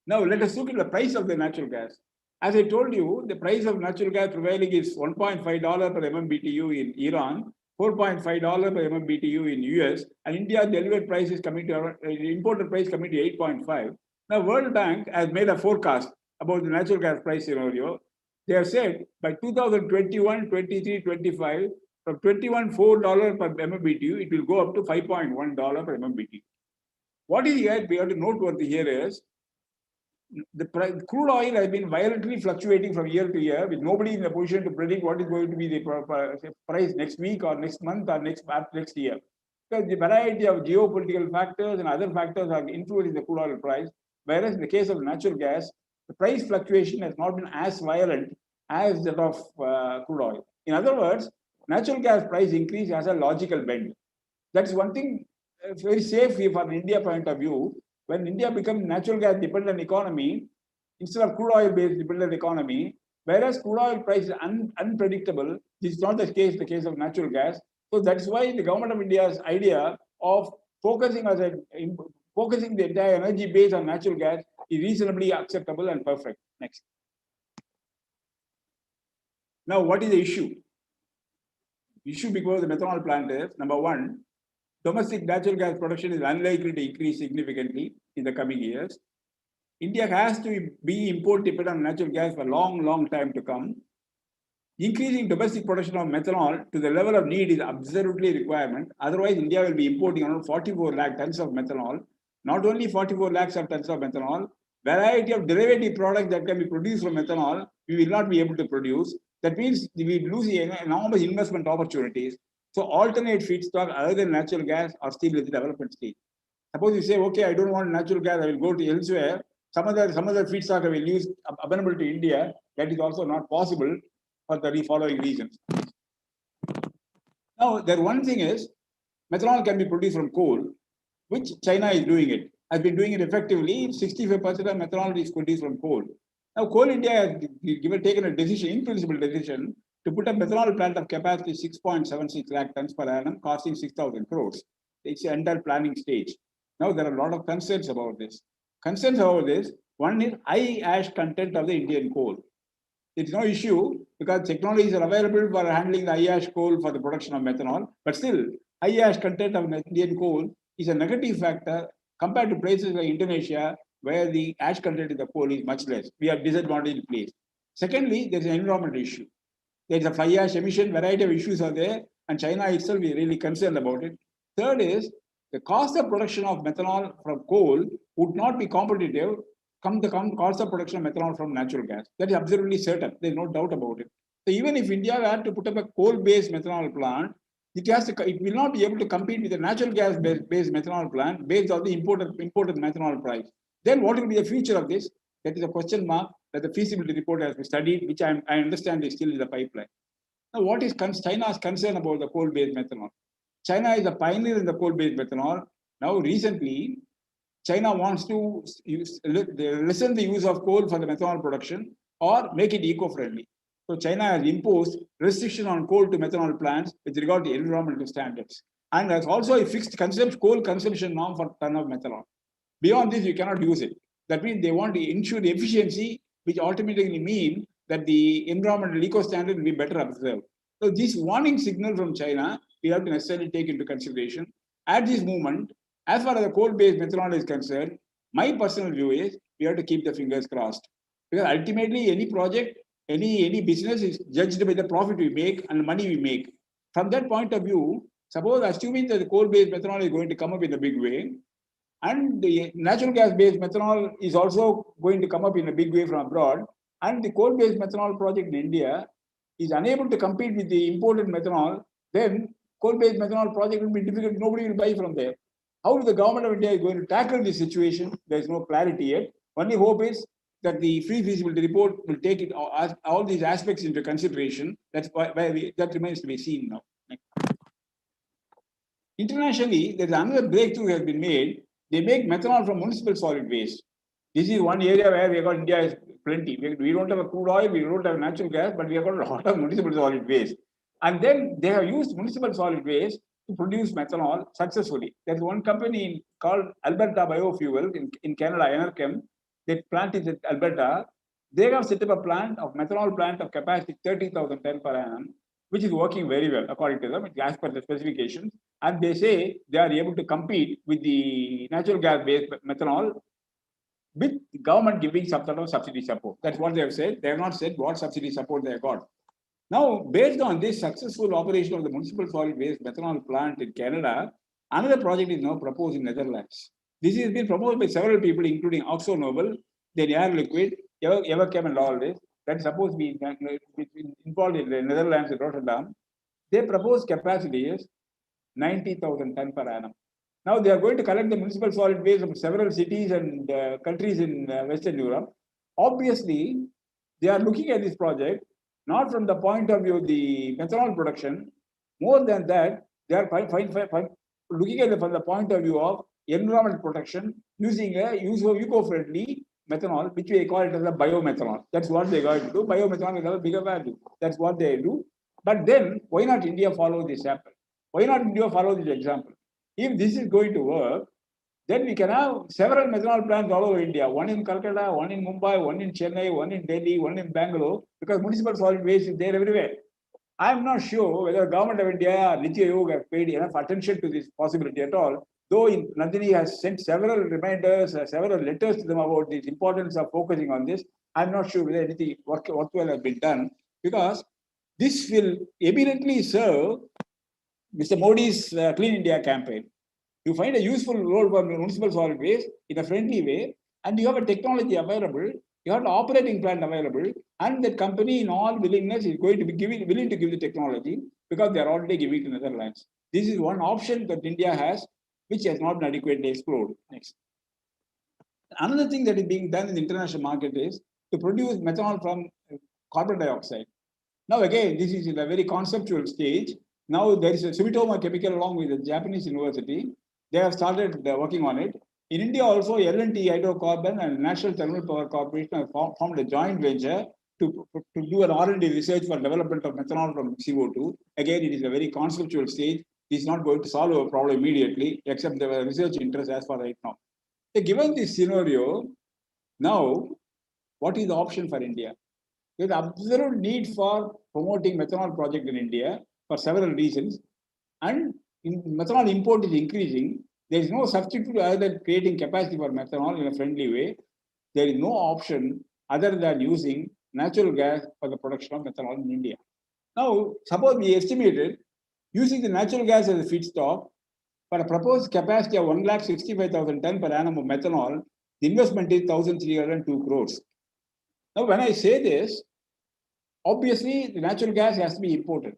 Now, let us look at the price of the natural gas. As I told you, the price of natural gas prevailing is $1.5 per MMBTU in Iran, $4.5 per MMBTU in US, and India delivered price is coming to imported price coming to 8.5. Now, World Bank has made a forecast about the natural gas price scenario. They have said by 2021, 23, 25, from $21.4 per MMBTU, it will go up to $5.1 per MMBTU. What is here we have to noteworthy here is the crude oil has been violently fluctuating from year to year, with nobody in a position to predict what is going to be the price next week or next month or next year. Because the variety of geopolitical factors and other factors are influencing the crude oil price. Whereas in the case of natural gas, the price fluctuation has not been as violent as that of crude oil. In other words, natural gas price increase has a logical bend. That's one thing very safe from India point of view. When India becomes natural gas dependent economy, instead of crude oil based dependent economy, whereas crude oil price is unpredictable, this is not the case of natural gas. So that's why the government of India's idea of focusing the entire energy base on natural gas is reasonably acceptable and perfect. Next. Now, what is the issue? Issue because the methanol plant is, number one, domestic natural gas production is unlikely to increase significantly in the coming years. India has to be import dependent on natural gas for a long time to come. Increasing domestic production of methanol to the level of need is absolutely a requirement. Otherwise, India will be importing around 44 lakh tons of methanol. Not only 44 lakhs of tons of methanol, variety of derivative products that can be produced from methanol, we will not be able to produce. That means we lose enormous investment opportunities. So alternate feedstock other than natural gas are still in the development stage. Suppose you say, okay, I don't want natural gas, I will go to elsewhere. Some other feedstock I will use available to India. That is also not possible for the following reasons. Now, the one thing is, methanol can be produced from coal, which China is doing it. Has been doing it effectively. 65% of methanol is produced from coal. Now, Coal India has taken a decision, in principle decision, to put a methanol plant of capacity 6.76 lakh tons per annum, costing 6,000 crores. It's the entire planning stage. Now, there are a lot of concerns about this. Concerns about this, one is high ash content of the Indian coal. It's no issue because technologies are available for handling the high ash coal for the production of methanol. But still, high ash content of Indian coal is a negative factor compared to places like Indonesia, where the ash content in the coal is much less. We are disadvantaged place. Secondly, there's an environmental issue. There's a fly ash emission, variety of issues are there, and China itself is really concerned about it. Third is, the cost of production of methanol from coal would not be competitive come the cost of production of methanol from natural gas. That is absolutely certain. There's no doubt about it. So even if India had to put up a coal-based methanol plant, it will not be able to compete with a natural gas-based methanol plant based on the imported methanol price. Then what will be the future of this? That is a question mark that the feasibility report has been studied, which I understand is still in the pipeline. Now, what is China's concern about the coal-based methanol? China is a pioneer in the coal-based methanol. Now, recently, China wants to lessen the use of coal for the methanol production or make it eco-friendly. So China has imposed restriction on coal to methanol plants with regard to environmental standards, and has also a fixed coal consumption norm for ton of methanol. Beyond this, you cannot use it. That means they want to ensure the efficiency, which ultimately mean that the environmental eco standard will be better observed. So this warning signal from China, we have to necessarily take into consideration. At this moment, as far as the coal-based methanol is concerned, my personal view is we have to keep the fingers crossed. Because ultimately, any project, any business is judged by the profit we make and the money we make. From that point of view, suppose assuming that the coal-based methanol is going to come up in a big way, and the natural gas-based methanol is also going to come up in a big way from abroad, and the coal-based methanol project in India is unable to compete with the imported methanol, then coal-based methanol project will be difficult. Nobody will buy from there. How is the government of India going to tackle this situation? There is no clarity yet. Only hope is that the free feasibility report will take it all these aspects into consideration. That's why that remains to be seen now. Internationally, there's another breakthrough has been made. They make methanol from municipal solid waste. This is one area where we got India is plenty. We don't have a crude oil, we don't have natural gas, but we have got a lot of municipal solid waste. And then they have used municipal solid waste to produce methanol successfully. There's one company called Alberta Biofuel in Canada, Enerchem. That plant is at Alberta. They have set up a plant of methanol plant of capacity 30,000 tons per annum, which is working very well according to them, as per the specifications. And they say they are able to compete with the natural gas-based methanol with the government giving some sort of subsidy support. That's what they have said. They have not said what subsidy support they have got. Now, based on this successful operation of the municipal solid waste methanol plant in Canada, another project is now proposed in Netherlands. This has been proposed by several people, including Oxo Nobel, then Air Liquid, Everchem, and all this. That's supposed to be involved in the Netherlands and Rotterdam. They propose capacity is 90,000 tons per annum. Now they are going to collect the municipal solid waste from several cities and countries in Western Europe. Obviously, they are looking at this project not from the point of view of the methanol production. More than that, they are looking at it from the point of view of environmental protection using a eco-friendly methanol, which we call it as a biomethanol. That's what they're going to do. Biomethanol will have a bigger value. That's what they do. But then, why not India follow this example? Why not India follow this example? If this is going to work, then we can have several methanol plants all over India. One in Calcutta, one in Mumbai, one in Chennai, one in Delhi, one in Bangalore, because municipal solid waste is there everywhere. I'm not sure whether the government of India or Niti Aayog have paid enough attention to this possibility at all. Though Nandini has sent several reminders, several letters to them about the importance of focusing on this, I'm not sure whether anything worthwhile has been done, because this will eminently serve Mr. Modi's Clean India campaign. You find a useful role for municipal solid waste in a friendly way, and you have a technology available, you have an operating plan available, and the company in all willingness is going to be willing to give the technology because they are already giving to Netherlands. This is one option that India has, which has not been adequately explored. Next. Another thing that is being done in the international market is to produce methanol from carbon dioxide. Now again, this is in a very conceptual stage. Now there is a Sumitomo Chemical along with a Japanese university. They have started working on it. In India also, L&T Hydrocarbon and National Thermal Power Corporation have formed a joint venture to do an R&D research for development of methanol from CO2. Again, it is a very conceptual stage. It is not going to solve a problem immediately, except the research interest as far right now. So given this scenario, now, what is the option for India? There is absolute need for promoting methanol project in India for several reasons. And methanol import is increasing. There is no substitute other than creating capacity for methanol in a friendly way. There is no option other than using natural gas for the production of methanol in India. Now, suppose we estimated using the natural gas as a feedstock for a proposed capacity of 1,65,000 tons per annum of methanol, the investment is 1,302 crores. Now, when I say this, obviously the natural gas has to be imported.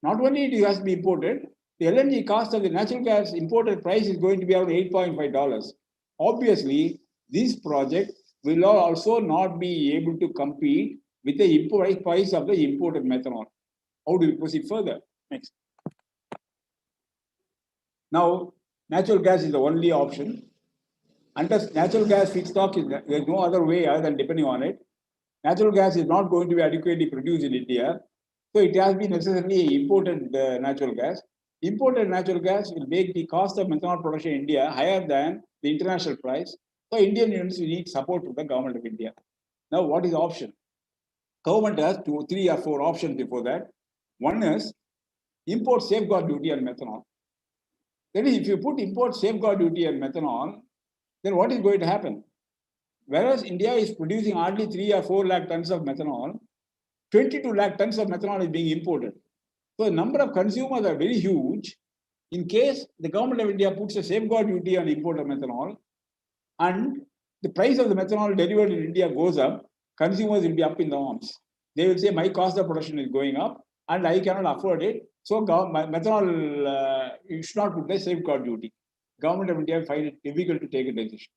Not only it has to be imported, the LNG cost of the natural gas imported price is going to be around $8.5. Obviously, this project will also not be able to compete with the price of the imported methanol. How do we proceed further? Next. Now, natural gas is the only option. Unless natural gas feedstock there is no other way other than depending on it. Natural gas is not going to be adequately produced in India. So it has been necessarily imported natural gas. Imported natural gas will make the cost of methanol production in India higher than the international price. So Indian industry needs support from the government of India. Now, what is the option? Government has 2, 3 or 4 options before that. One is import safeguard duty on methanol. That is, if you put import safeguard duty on methanol, then what is going to happen? Whereas India is producing hardly 3 or 4 lakh tons of methanol, 22 lakh tons of methanol is being imported. So the number of consumers are very huge. In case the government of India puts a safeguard duty on import of methanol and the price of the methanol delivered in India goes up, consumers will be up in the arms. They will say, my cost of production is going up and I cannot afford it. So methanol, you should not put the safeguard duty. Government of India find it difficult to take a decision.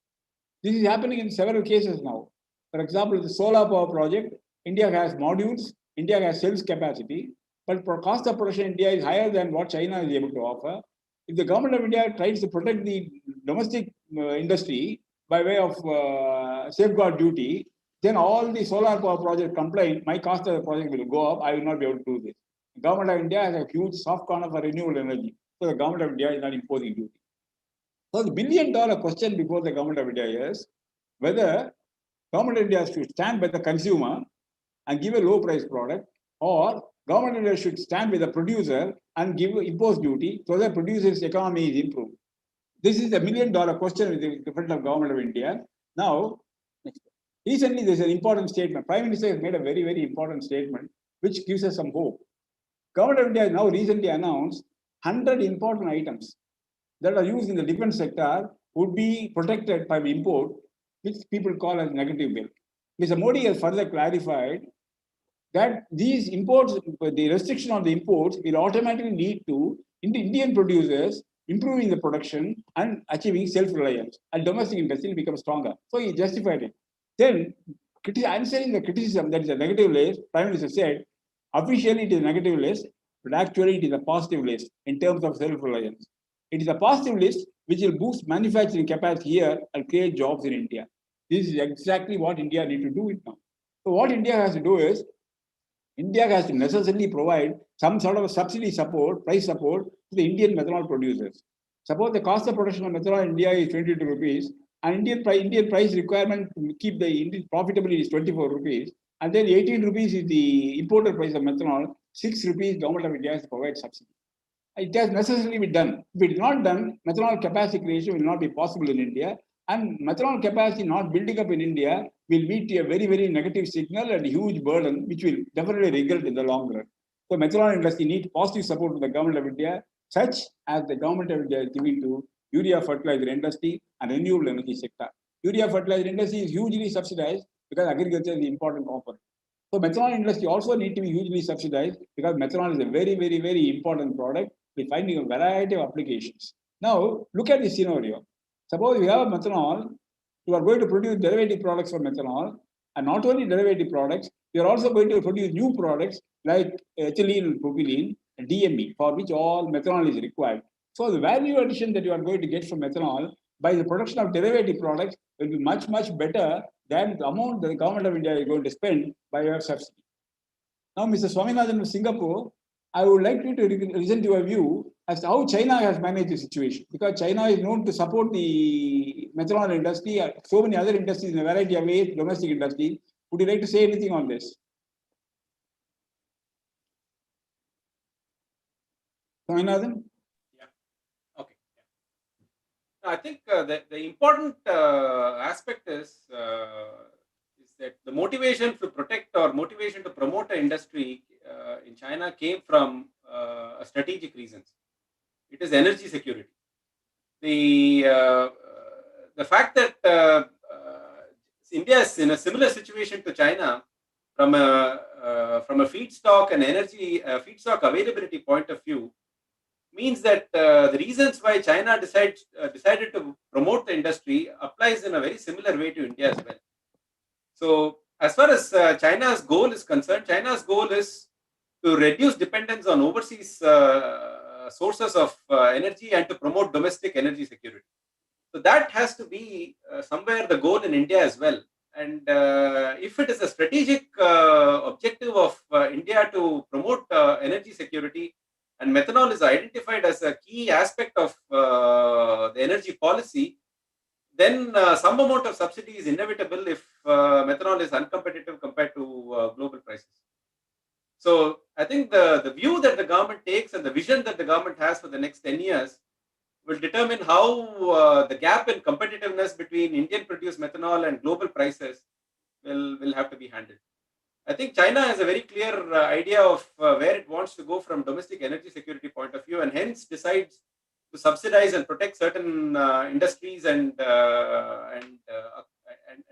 This is happening in several cases now. For example, the solar power project, India has modules, India has cells capacity, but for cost of production, India is higher than what China is able to offer. If the government of India tries to protect the domestic industry by way of safeguard duty, then all the solar power project complain, my cost of the project will go up, I will not be able to do this. The government of India has a huge soft corner for renewable energy, so the government of India is not imposing duty. So the billion-dollar question before the government of India is whether government of India should stand by the consumer and give a low-price product, or government of India should stand with the producer and give impose duty so that producer's economy is improved. This is the million-dollar question with the front of government of India. Now, recently there's an important statement. Prime Minister has made a very, very important statement which gives us some hope. Government of India has now recently announced 100 important items that are used in the defense sector would be protected by import, which people call as negative bill. Mr. Modi has further clarified that these imports, the restriction on the imports will automatically lead to Indian producers improving the production and achieving self-reliance, and domestic industry will become stronger. So he justified it. Then, answering the criticism that is a negative list, Prime Minister said, officially it is a negative list, but actually it is a positive list in terms of self-reliance. It is a positive list which will boost manufacturing capacity here and create jobs in India. This is exactly what India needs to do it now. So what India has to do is, India has to necessarily provide some sort of a subsidy support, price support to the Indian methanol producers. Suppose the cost of production of methanol in India is 22 rupees, and Indian price requirement to keep the Indian profitability is 24 rupees, and then 18 rupees is the imported price of methanol, 6 rupees government of India has to provide subsidy. It has necessarily be done. If it is not done, methanol capacity creation will not be possible in India, and methanol capacity not building up in India will lead to a very, very negative signal and a huge burden, which will definitely regret in the long run. So methanol industry needs positive support from the government of India, such as the government of India is giving to urea fertilizer industry and renewable energy sector. Urea fertilizer industry is hugely subsidized because agriculture is the important component. So methanol industry also need to be hugely subsidized because methanol is a very, very, very important product. We're finding a variety of applications. Now, look at this scenario. Suppose you have methanol, you are going to produce derivative products from methanol, and not only derivative products, you are also going to produce new products like ethylene and propylene, and DME, for which all methanol is required. So the value addition that you are going to get from methanol by the production of derivative products will be much, much better than the amount that the government of India is going to spend by your subsidy. Now, Mr. Swaminathan of Singapore, I would like you to listen to your view as to how China has managed the situation, because China is known to support the methanol industry, so many other industries in a variety of ways, domestic industry. Would you like to say anything on this? Swaminathan? Yeah. Okay. Yeah. I think the important aspect is that the motivation to protect or motivation to promote an industry in China came from a strategic reasons. It is energy security. The fact that India is in a similar situation to China from a feedstock and energy feedstock availability point of view means that the reasons why China decided to promote the industry applies in a very similar way to India as well. So as far as China's goal is concerned, China's goal is to reduce dependence on overseas sources of energy and to promote domestic energy security. So that has to be somewhere the goal in India as well. And if it is a strategic objective of India to promote energy security, and methanol is identified as a key aspect of the energy policy, then some amount of subsidy is inevitable if methanol is uncompetitive compared to global prices. So I think the view that the government takes and the vision that the government has for the next 10 years will determine how the gap in competitiveness between Indian produced methanol and global prices will have to be handled. I think China has a very clear idea of where it wants to go from domestic energy security point of view, and hence decides to subsidize and protect certain industries and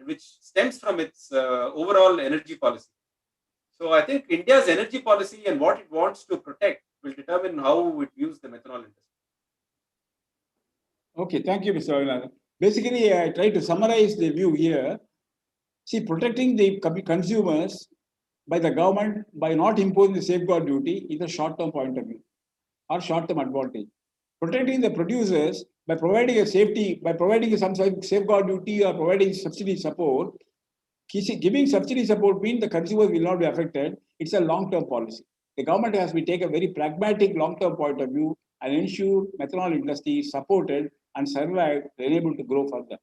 which stems from its overall energy policy. So I think India's energy policy and what it wants to protect will determine how it views the methanol industry. Okay, thank you, Mr. Avinathan. Basically, I try to summarize the view here. See, protecting the consumers by the government by not imposing the safeguard duty is a short-term point of view or short-term advantage. Protecting the producers by providing a safety, by providing some safeguard duty or providing subsidy support, giving subsidy support means the consumers will not be affected. It's a long-term policy. The government has to take a very pragmatic long-term point of view and ensure methanol industry is supported and survived and able to grow further.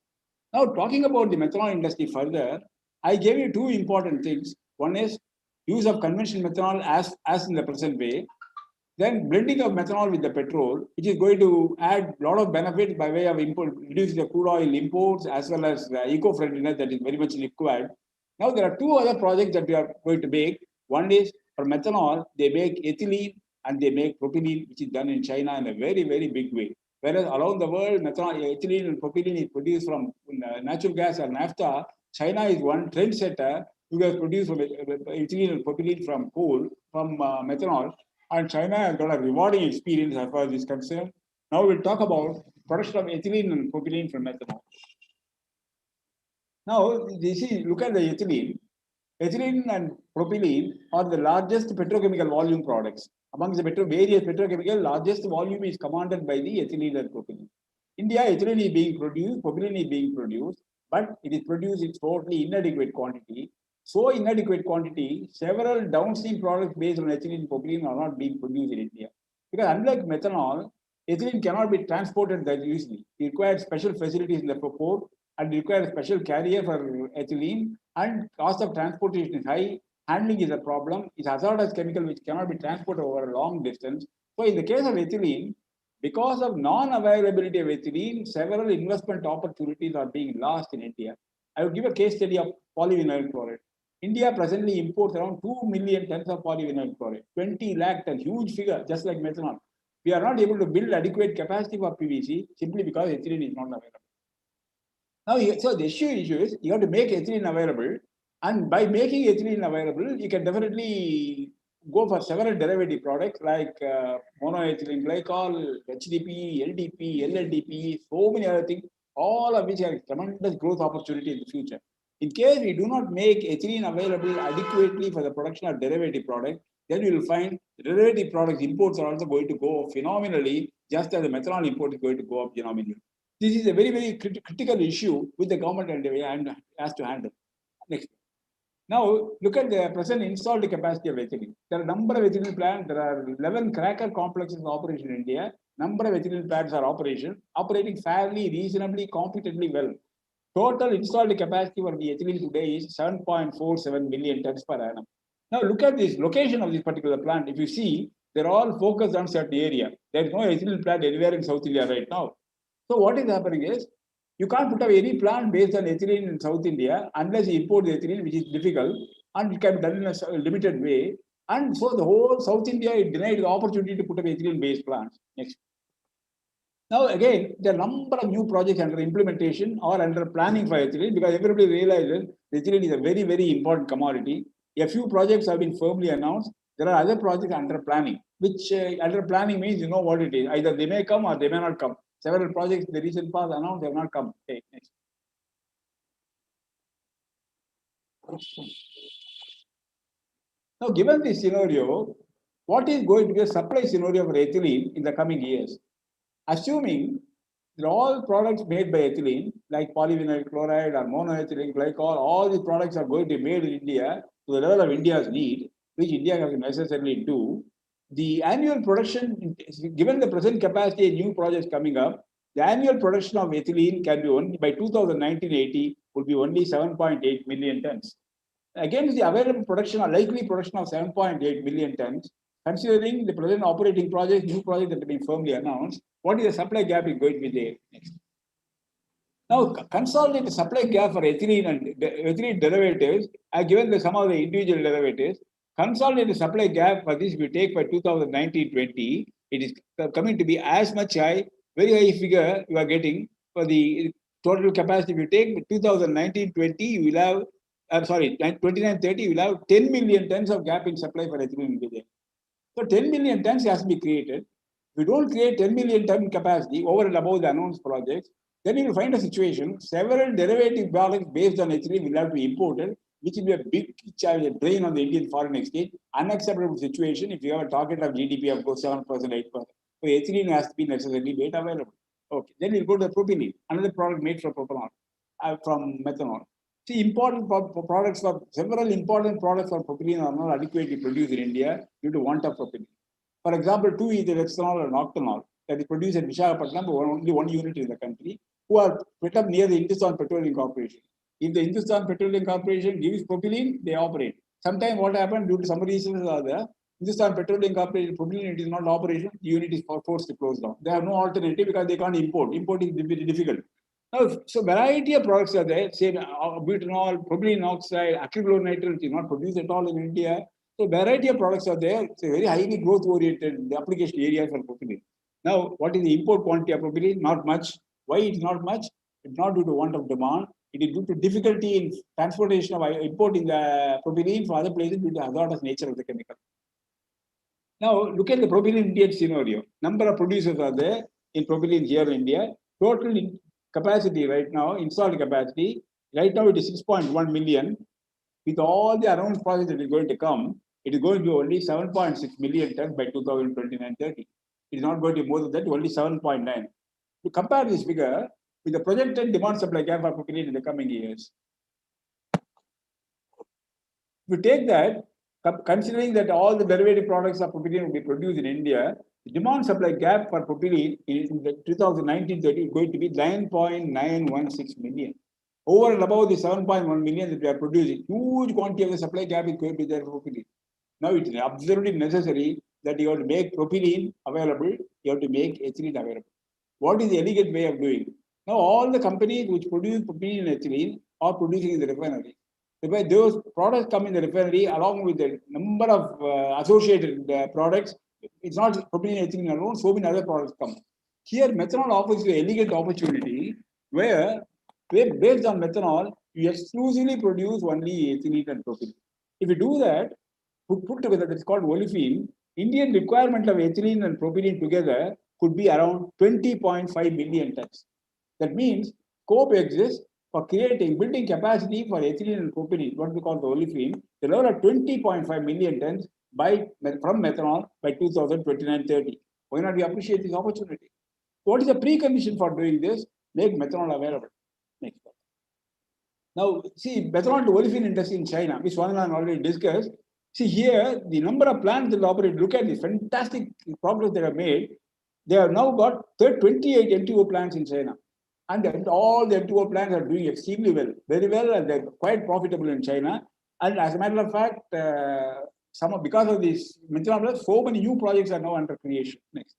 Now, talking about the methanol industry further, I gave you two important things. One is use of conventional methanol as in the present way. Then blending of methanol with the petrol, which is going to add a lot of benefits by way of reducing the crude oil imports as well as the eco-friendliness that is very much required. Now, there are two other projects that we are going to make. One is for methanol, they make ethylene and they make propylene, which is done in China in a very, very big way. Whereas around the world, methanol, ethylene and propylene is produced from natural gas or naphtha. China is one trendsetter who has produced ethylene and propylene from coal, from methanol. And China has got a rewarding experience as far as this is concerned. Now we'll talk about production of ethylene and propylene from methanol. Now, look at the ethylene. Ethylene and propylene are the largest petrochemical volume products. Amongst the various petrochemical, largest volume is commanded by the ethylene and propylene. India, ethylene is being produced, propylene is being produced, but it is produced in totally inadequate quantity. So inadequate quantity, several downstream products based on ethylene and propylene are not being produced in India. Because unlike methanol, ethylene cannot be transported that easily. It requires special facilities in the port and requires a special carrier for ethylene, and cost of transportation is high. Handling is a problem. It's hazardous chemical which cannot be transported over a long distance. So in the case of ethylene, because of non-availability of ethylene, several investment opportunities are being lost in India. I will give a case study of polyvinyl chloride. India presently imports around 2 million tons of polyvinyl chloride, 20 lakh tons, huge figure, just like methanol. We are not able to build adequate capacity for PVC simply because ethylene is not available. Now, so the issue is you have to make ethylene available, and by making ethylene available, you can definitely go for several derivative products like monoethylene glycol, HDP, LDP, LLDP, so many other things, all of which have tremendous growth opportunity in the future. In case we do not make ethylene available adequately for the production of derivative products, then you will find the derivative products imports are also going to go phenomenally, just as the methanol import is going to go up phenomenally. This is a very, very critical issue with the government and has to handle. Next. Now, look at the present installed capacity of ethylene. There are a number of ethylene plants. There are 11 cracker complexes in operation in India. Number of ethylene plants are operating fairly, reasonably, competently well. Total installed capacity for the ethylene today is 7.47 million tons per annum. Now, look at this location of this particular plant. If you see, they're all focused on certain area. There is no ethylene plant anywhere in South India right now. So what is happening is, you can't put up any plant based on ethylene in South India unless you import the ethylene, which is difficult, and it can be done in a limited way. And so the whole South India is denied the opportunity to put up ethylene-based plants. Next. Now again, there are a number of new projects under implementation or under planning for ethylene, because everybody realizes ethylene is a very, very important commodity. A few projects have been firmly announced. There are other projects under planning, which under planning means you know what it is. Either they may come or they may not come. Several projects in the recent past announced, they have not come. Okay, next. Now, given this scenario, what is going to be a supply scenario for ethylene in the coming years? Assuming that all products made by ethylene, like polyvinyl chloride or monoethylene glycol, all these products are going to be made in India to the level of India's need, which India has to necessarily do, the annual production, given the present capacity and new projects coming up, the annual production of ethylene can be only by 2019-80 would be only 7.8 million tons. Against the available production or likely production of 7.8 million tons, considering the present operating projects, new projects that have been firmly announced, what is the supply gap is going to be there next? Now, consolidate the supply gap for ethylene and ethylene derivatives, I given the some of the individual derivatives. Consolidate the supply gap for this, we take by 2019-20, it is coming to be as much high, very high figure you are getting for the total capacity. If you take 2019-20, you will have, I'm sorry, 29-30, you will have 10 million tons of gap in supply for ethylene. So 10 million tons has to be created. If you don't create 10 million ton capacity over and above the announced projects, then you will find a situation, several derivative products based on ethylene will have to be imported, which will be a big challenge, drain on the Indian foreign exchange. Unacceptable situation if you have a target of GDP of 7%, 8%. So ethylene has to be necessarily made available. Okay, then we'll go to the propylene, another product made from propylene, from methanol. See, important products for several important products for propylene are not adequately produced in India due to want of propylene. For example, 2-ethyl-ethanol and octanol that is produced in Visakhapatnam, but only one unit in the country, who are put up near the Hindustan Petroleum Corporation. If the Hindustan Petroleum Corporation gives propylene, they operate. Sometimes what happens due to some reasons or other, Hindustan Petroleum Corporation propylene unit is not operational, the unit is forced to close down. They have no alternative because they can't import. Import is very difficult. Now, so variety of products are there, say butanol, propylene oxide, acrylonitrile, which is not produced at all in India. So variety of products are there. It's a very highly growth oriented application area for propylene. Now, what is the import quantity of propylene? Not much. Why it's not much? It's not due to want of demand. It is due to difficulty in transportation of importing the propylene from other places due to the hazardous nature of the chemical. Now, look at the propylene Indian scenario. Number of producers are there in propylene here in India. Total capacity right now, installed capacity, right now it is 6.1 million. With all the announced projects that is going to come, it is going to be only 7.6 million tons by 2029-30. It is not going to be more than that, only 7.9. To compare this figure with the projected demand supply gap for propylene in the coming years. If you take that, considering that all the derivative products of propylene will be produced in India, the demand supply gap for propylene in the 2019-30 is going to be 9.916 million. Over and above the 7.1 million that we are producing, huge quantity of the supply gap is going to be there for propylene. Now it is absolutely necessary that you have to make propylene available, you have to make ethylene available. What is the elegant way of doing? Now all the companies which produce propylene and ethylene are producing in the refinery. Where those products come in the refinery along with the number of associated products, it's not propylene and ethylene alone, so many other products come. Here methanol offers you an elegant opportunity where based on methanol, you exclusively produce only ethylene and propylene. If you do that, put together, it's called olefin. Indian requirement of ethylene and propylene together could be around 20.5 million tons. That means scope exists for building capacity for ethylene and propylene, what we call the olefin, the level of 20.5 million tons from methanol by 2029-30. Why not we appreciate this opportunity? What is the precondition for doing this? Make methanol available. Next. Now, see, methanol to olefin industry in China, which Swaminathan already discussed. See here, the number of plants that operate, look at the fantastic progress they have made. They have now got 28 MTO plants in China. And all the MTO plants are doing extremely well, very well, and they're quite profitable in China. And as a matter of fact, because of this methanol, so many new projects are now under creation. Next.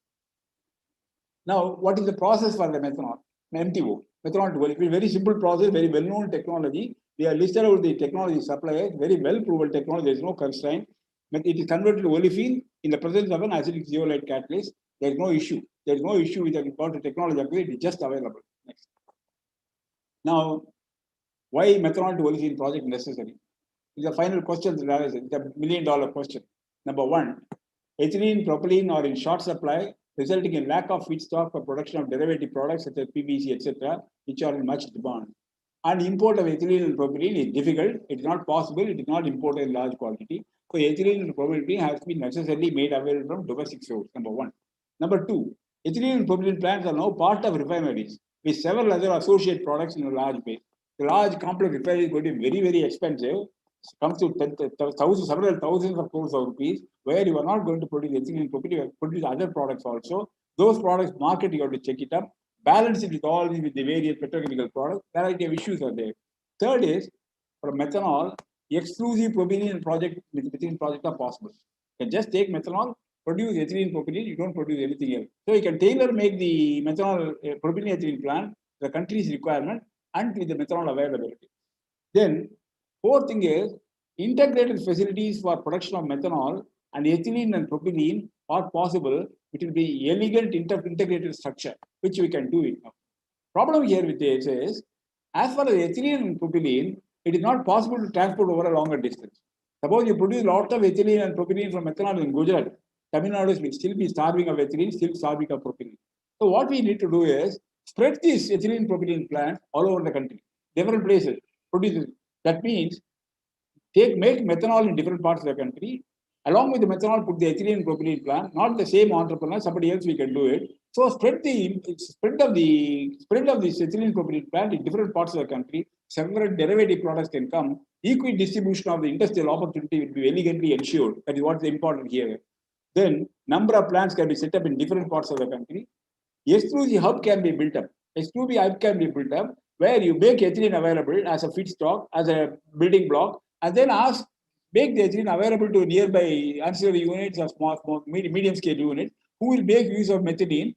Now, what is the process for the methanol? MTO, methanol to olefin, very simple process, very well-known technology. We are listed out the technology suppliers, very well-proven technology, there is no constraint. But it is converted to olefin in the presence of an acidic zeolite catalyst. There is no issue. There is no issue with the technology upgrade, it is just available. Next. Now, why methanol to olefin project necessary? It's the final question, it's a $1 million question. Number one, ethylene, propylene are in short supply, resulting in lack of feedstock for production of derivative products such as PVC, etc., which are in much demand. And import of ethylene and propylene is difficult. It is not possible. It is not imported in large quantity. So ethylene and propylene has to be necessarily made available from domestic source. Number one. Number two, ethylene and propylene plants are now part of refineries with several other associate products in a large base. The large complex refinery is going to be very, very expensive. comes to several thousands of crores of rupees, where you are not going to produce ethylene propylene, you have to produce other products also. Those products market, you have to check it up, balance it with all with the various petrochemical products. Variety of issues are there. Third is, for methanol, exclusive propylene project with ethylene project are possible. You can just take methanol, produce ethylene propylene, you don't produce anything else. So you can tailor make the methanol propylene ethylene plant the country's requirement and with the methanol availability. Then, fourth thing is integrated facilities for production of methanol and ethylene and propylene are possible. It will be elegant integrated structure, which we can do it now. Problem here with this is, as far as ethylene and propylene, it is not possible to transport over a longer distance. Suppose you produce lots of ethylene and propylene from methanol in Gujarat, Tamil Nadu will still be starving of ethylene, still starving of propylene. So what we need to do is spread these ethylene propylene plants all over the country, different places, produce. That means make methanol in different parts of the country. Along with the methanol, put the ethylene and propylene plant. Not the same entrepreneur, somebody else we can do it. So spread of this ethylene propylene plant in different parts of the country. Several derivative products can come. Equal distribution of the industrial opportunity will be elegantly ensured. That is what is important here. Then number of plants can be set up in different parts of the country. Exclusive hub can be built up. Exclusive hub can be built up where you make ethylene available as a feedstock, as a building block, and then make the ethylene available to nearby ancillary units or small medium scale units who will make use of ethylene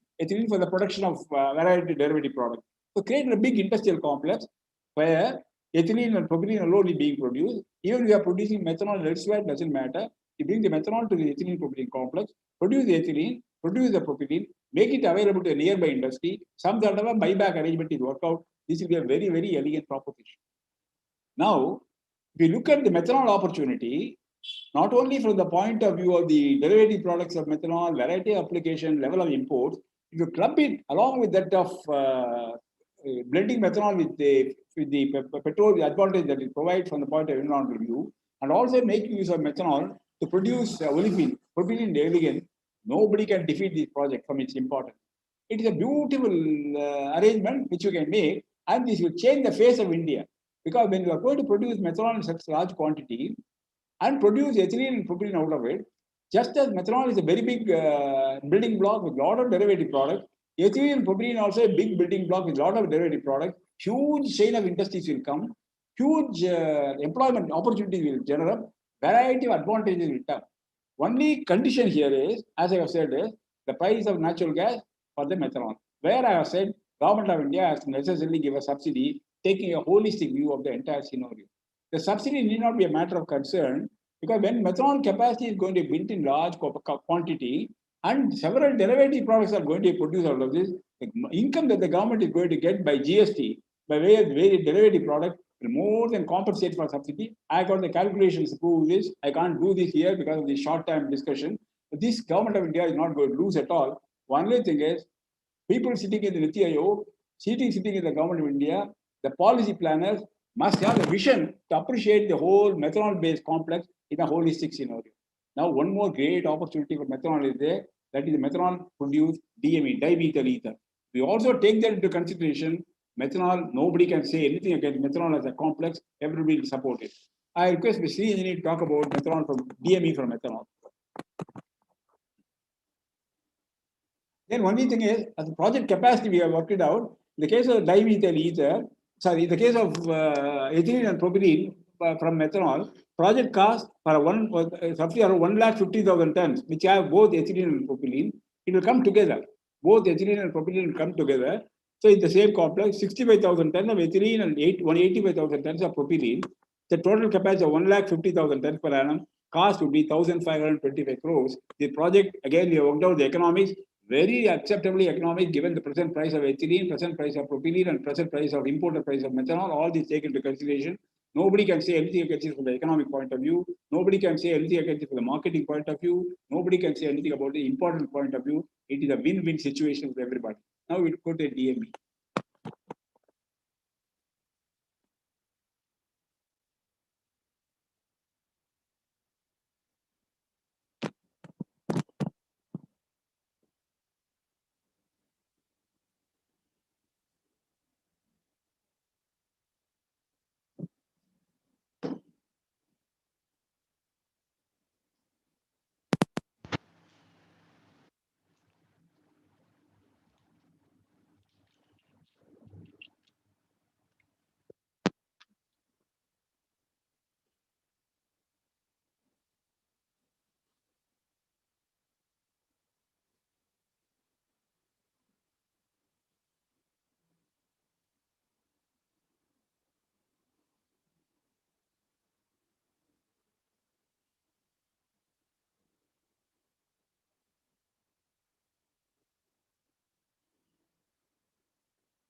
for the production of variety derivative products. So create a big industrial complex where ethylene and propylene alone is being produced. Even if you are producing methanol elsewhere, it doesn't matter. You bring the methanol to the ethylene propylene complex, produce the ethylene, produce the propylene, make it available to a nearby industry. Some sort of a buyback arrangement is worked out. This will be a very, very elegant proposition. Now, if you look at the methanol opportunity, not only from the point of view of the derivative products of methanol, variety of application, level of imports, if you club it along with that of blending methanol with the petrol, the advantage that it provides from the point of environmental view, and also make use of methanol to produce olefin, propylene elegant, nobody can defeat this project from its importance. It is a beautiful arrangement which you can make, and this will change the face of India. Because when you are going to produce methanol in such large quantity and produce ethylene and propylene out of it, just as methanol is a very big building block with a lot of derivative products, ethylene and propylene also a big building block with a lot of derivative products. Huge chain of industries will come, huge employment opportunities will generate, variety of advantages will come. Only condition here is, as I have said, is the price of natural gas for the methanol. Where I have said, government of India has to necessarily give a subsidy, taking a holistic view of the entire scenario. The subsidy need not be a matter of concern because when methanol capacity is going to be built in large quantity and several derivative products are going to be produced out of this, the income that the government is going to get by GST, by way of various derivative products, will more than compensate for subsidy. I got the calculations to prove this. I can't do this here because of the short-term discussion. But this government of India is not going to lose at all. One only thing is, people sitting in the Niti Aayog, sitting in the government of India, the policy planners must have a vision to appreciate the whole methanol-based complex in a holistic scenario. Now, one more great opportunity for methanol is there. That is the methanol-produced DME, dimethyl ether. We also take that into consideration. Methanol, nobody can say anything against methanol as a complex. Everybody will support it. I request Mr. Sri Engineer to talk about methanol from DME from methanol. Then one thing is, as a project capacity, we have worked it out. In the case of dimethyl ether, in the case of ethylene and propylene from methanol, project cost for roughly around 150,000 tons, which have both ethylene and propylene. It will come together. Both ethylene and propylene will come together. So in the same complex, 65,000 tons of ethylene and 185,000 tons of propylene. The total capacity of 150,000 tons per annum. Cost would be 1,525 crores. The project, again, we have worked out the economics, very acceptably economic given the present price of ethylene, present price of propylene, and present price of imported price of methanol. All these taken into consideration. Nobody can say anything against it from the economic point of view. Nobody can say anything against it from the marketing point of view. Nobody can say anything about the important point of view. It is a win-win situation for everybody. Now we go to DME.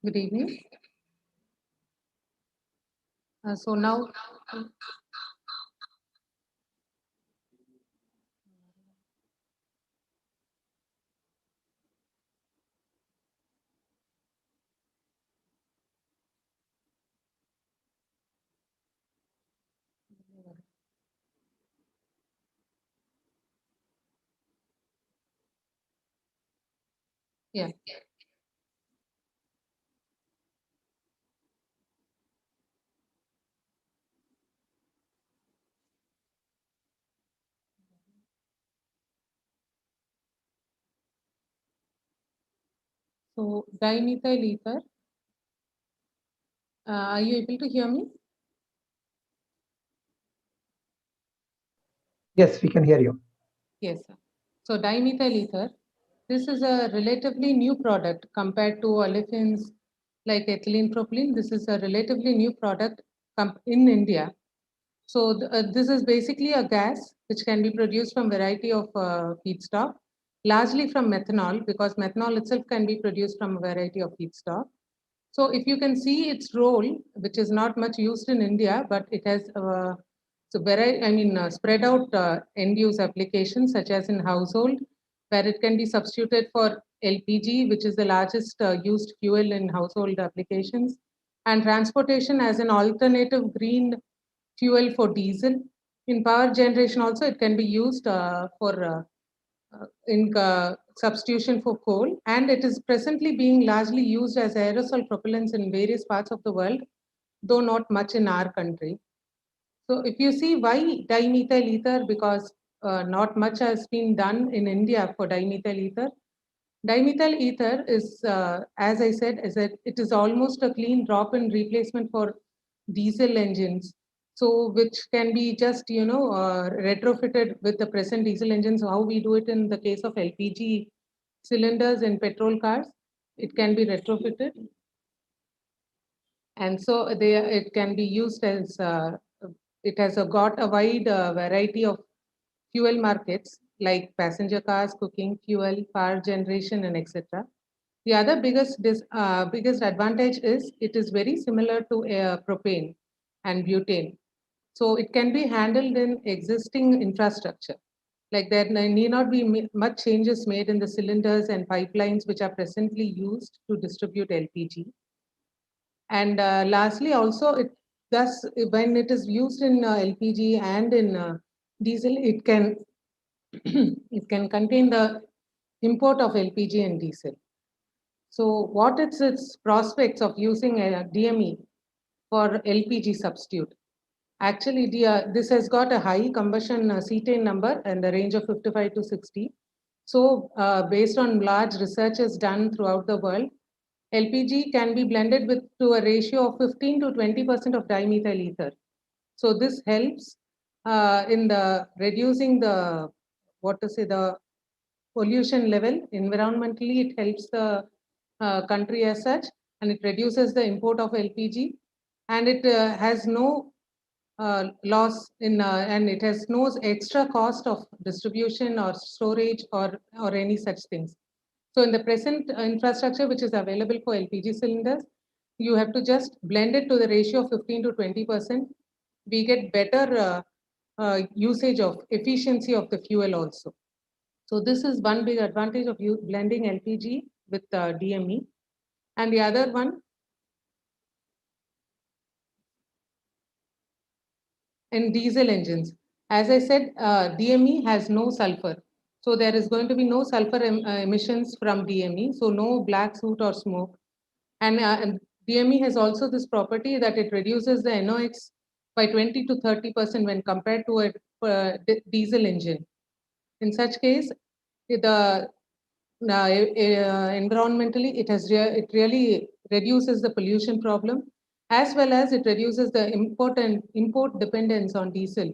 Good evening. So now, yeah. So dimethyl ether. Are you able to hear me? Yes, we can hear you. Yes, sir. So dimethyl ether. This is a relatively new product compared to olefins like ethylene, propylene. This is a relatively new product in India. So this is basically a gas which can be produced from variety of feedstock, largely from methanol, because methanol itself can be produced from a variety of feedstock. So if you can see its role, which is not much used in India, but it has spread out end use applications such as in household, where it can be substituted for LPG, which is the largest used fuel in household applications, and transportation as an alternative green fuel for diesel. In power generation also, it can be used for in substitution for coal, and it is presently being largely used as aerosol propellants in various parts of the world, though not much in our country. So if you see why dimethyl ether, because not much has been done in India for dimethyl ether. Dimethyl ether is, as I said, it is almost a clean drop-in replacement for diesel engines. So which can be just, retrofitted with the present diesel engines, how we do it in the case of LPG cylinders in petrol cars. It can be retrofitted. And so it can be used as, it has got a wide variety of fuel markets like passenger cars, cooking fuel, power generation, and etc. The other biggest advantage is it is very similar to propane and butane. So it can be handled in existing infrastructure. Like there need not be much changes made in the cylinders and pipelines which are presently used to distribute LPG. And lastly, also it thus when it is used in LPG and in diesel, it can it can contain the import of LPG and diesel. So what is its prospects of using a DME for LPG substitute? Actually, this has got a high combustion cetane number in the range of 55 to 60. So based on large researches done throughout the world, LPG can be blended with to a ratio of 15 to 20% of dimethyl ether. So this helps in the reducing the the pollution level. Environmentally, it helps the country as such, and it reduces the import of LPG, and it has no loss in and it has no extra cost of distribution or storage or any such things. So in the present infrastructure which is available for LPG cylinders, you have to just blend it to the ratio of 15 to 20%. We get better usage of efficiency of the fuel also. So this is one big advantage of blending LPG with DME. And the other one, in diesel engines, as I said, DME has no sulfur. So there is going to be no sulfur emissions from DME. So no black soot or smoke. And DME has also this property that it reduces the NOx by 20 to 30% when compared to a diesel engine. In such case, the environmentally, it really reduces the pollution problem, as well as it reduces the import dependence on diesel.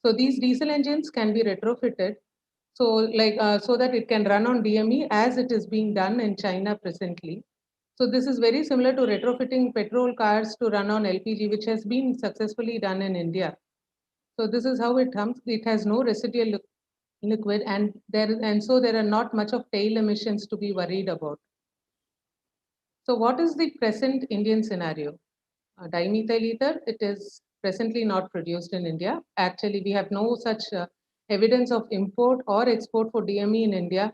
So these diesel engines can be retrofitted, so that it can run on DME as it is being done in China presently. So this is very similar to retrofitting petrol cars to run on LPG, which has been successfully done in India. So this is how it comes. It has no residual liquid, and so there are not much of tail emissions to be worried about. So what is the present Indian scenario? Dimethyl ether, it is presently not produced in India. Actually, we have no such evidence of import or export for DME in India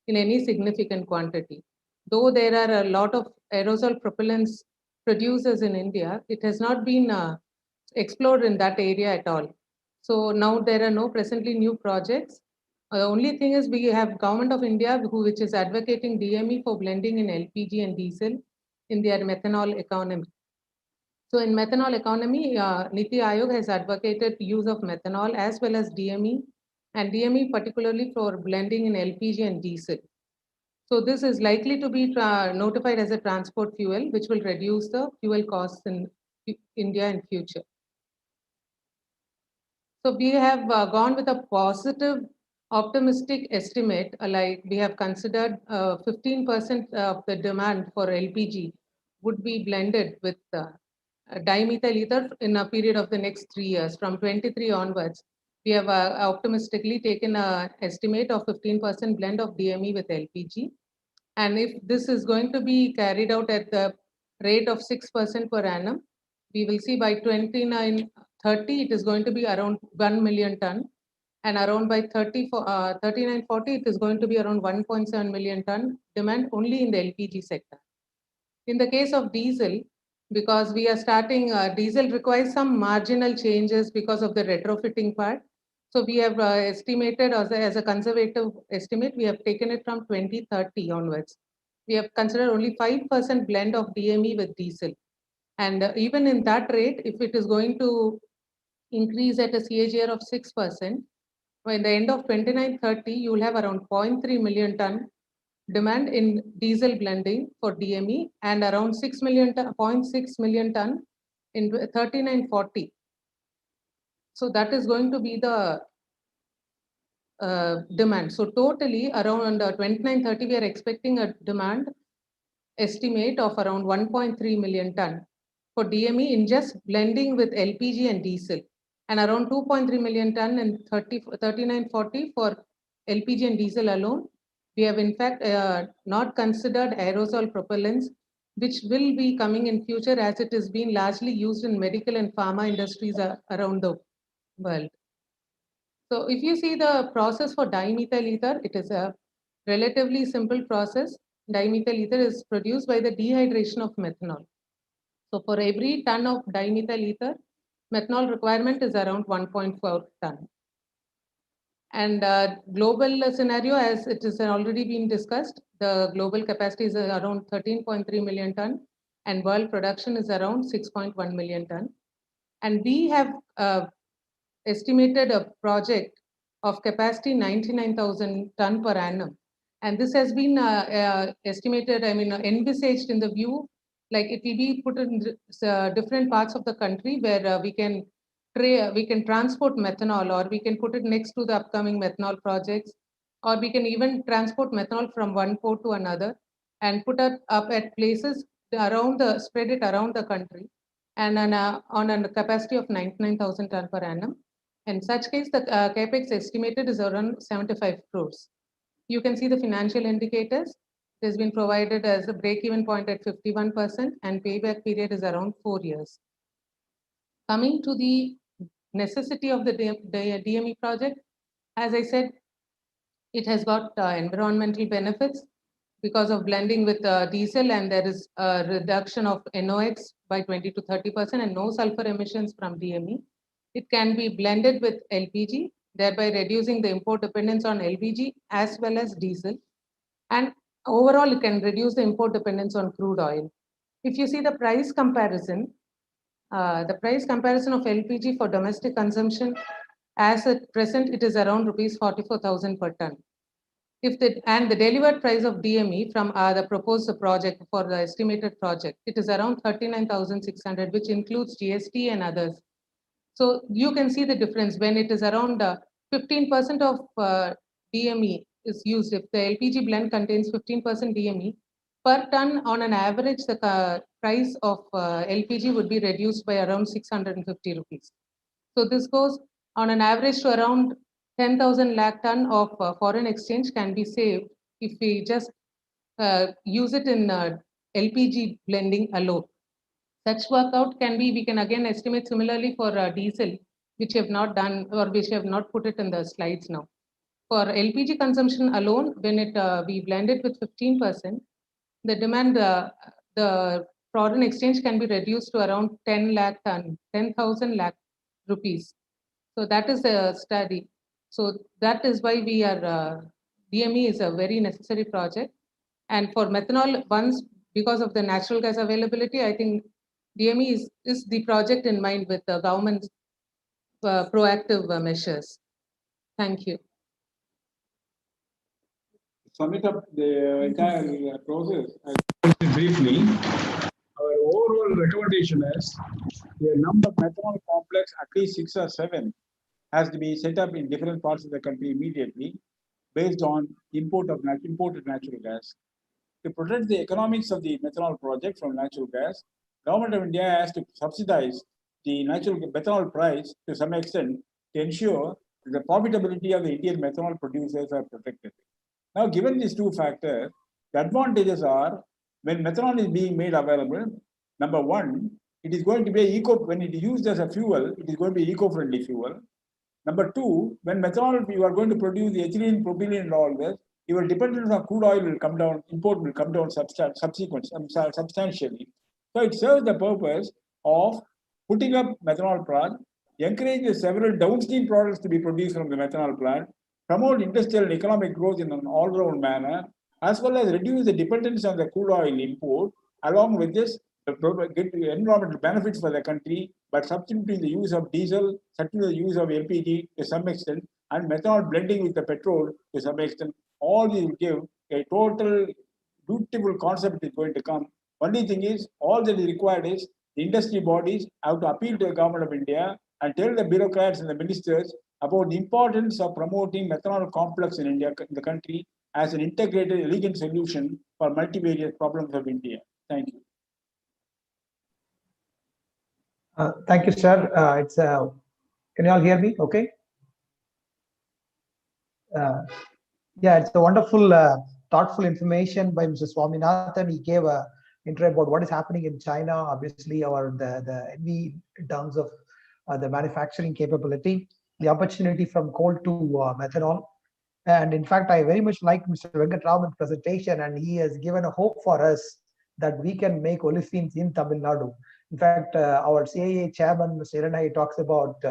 in any significant quantity. Though there are a lot of aerosol propellants producers in India, it has not been explored in that area at all. So now there are no presently new projects. The only thing is we have Government of India which is advocating DME for blending in LPG and diesel in their methanol economy. So in methanol economy, Niti Aayog has advocated use of methanol as well as DME, and DME particularly for blending in LPG and diesel. So this is likely to be notified as a transport fuel, which will reduce the fuel costs in India in future. So we have gone with a positive, optimistic estimate, like we have considered 15% of the demand for LPG would be blended with dimethyl ether in a period of the next 3 years. From 23 onwards, we have optimistically taken an estimate of 15% blend of DME with LPG. And if this is going to be carried out at the rate of 6% per annum, we will see by 2930, it is going to be around 1 million ton. And around by 3940, it is going to be around 1.7 million ton demand only in the LPG sector. In the case of diesel, because we are starting, diesel requires some marginal changes because of the retrofitting part. So we have estimated as a conservative estimate, we have taken it from 2030 onwards. We have considered only 5% blend of DME with diesel. And even in that rate, if it is going to increase at a CAGR of 6%, by the end of 2930, you will have around 0.3 million ton demand in diesel blending for DME and around 6 million ton, 0.6 million ton in 3940. So that is going to be the demand. So totally around 2930, we are expecting a demand estimate of around 1.3 million ton for DME in just blending with LPG and diesel, and around 2.3 million ton in 3940 for LPG and diesel alone. We have in fact not considered aerosol propellants, which will be coming in future as it is being largely used in medical and pharma industries around the world. So if you see the process for dimethyl ether, it is a relatively simple process. Dimethyl ether is produced by the dehydration of methanol. So for every ton of dimethyl ether, methanol requirement is around 1.4 ton. And global scenario, as it is already been discussed, the global capacity is around 13.3 million ton and world production is around 6.1 million ton. And we have estimated a project of capacity 99,000 ton per annum. And this has been estimated, envisaged in the view, like it will be put in different parts of the country where we can transport methanol, or we can put it next to the upcoming methanol projects, or we can even transport methanol from one port to another and put it up at places spread it around the country, and on a capacity of 99,000 ton per annum. In such case, the capex estimated is around 75 crores. You can see the financial indicators. It has been provided as a break-even point at 51% and payback period is around 4 years. Coming to the necessity of the DME project, as I said, it has got environmental benefits because of blending with diesel, and there is a reduction of NOx by 20 to 30% and no sulfur emissions from DME. It can be blended with LPG, thereby reducing the import dependence on LPG as well as diesel. And overall, it can reduce the import dependence on crude oil. If you see the price comparison of LPG for domestic consumption, as at present, it is around rupees 44,000 per ton. And the delivered price of DME from the proposed project for the estimated project, it is around 39,600, which includes GST and others. So you can see the difference when it is around 15% of DME is used. If the LPG blend contains 15% DME, per ton on an average, the price of LPG would be reduced by around 650 rupees. So this goes on an average to around 10,000 lakh ton of foreign exchange can be saved if we just use it in LPG blending alone. Such workout can be, we can again estimate similarly for diesel, which have not done or which have not put it in the slides now. For LPG consumption alone, when we blend it with 15%, the demand, the foreign exchange can be reduced to around 10 lakh and 10,000 lakh rupees. So that is a study. So that is why we are, DME is a very necessary project. And for methanol, once because of the natural gas availability, I think DME is the project in mind with the government's proactive measures. Thank you. Sum it up the entire process briefly. Our overall recommendation is the number of methanol complex, at least 6 or 7, has to be set up in different parts of the country immediately based on imported natural gas. To protect the economics of the methanol project from natural gas, Government of India has to subsidize the natural methanol price to some extent to ensure that the profitability of the Indian methanol producers are protected. Now, given these two factors, the advantages are when methanol is being made available, number one, it is going to be when it is used as a fuel, it is going to be eco-friendly fuel. Number two, when methanol, you are going to produce the ethylene, propylene, and all this, your dependence on crude oil will come down, import will come down substantially. So it serves the purpose of putting up methanol plant, encourage several downstream products to be produced from the methanol plant, promote industrial and economic growth in an all-round manner, as well as reduce the dependence on the crude oil import. Along with this, get environmental benefits for the country, but substituting the use of diesel, substituting the use of LPG to some extent, and methanol blending with the petrol to some extent, all these will give a total beautiful concept is going to come. Only thing is, all that is required is the industry bodies have to appeal to the Government of India and tell the bureaucrats and the ministers about the importance of promoting methanol complex in India, in the country, as an integrated, elegant solution for multivariate problems of India. Thank you. Thank you, sir. Can you all hear me? Okay. Yeah, it's a wonderful, thoughtful information by Mr. Swaminathan. He gave a intro about what is happening in China. Obviously, the envy in terms of the manufacturing capability, the opportunity from coal to methanol. And in fact, I very much like Mr. Venkatraman's presentation, and he has given a hope for us that we can make olefins in Tamil Nadu. In fact, our CIA chairman, Mr. Iranai, talks about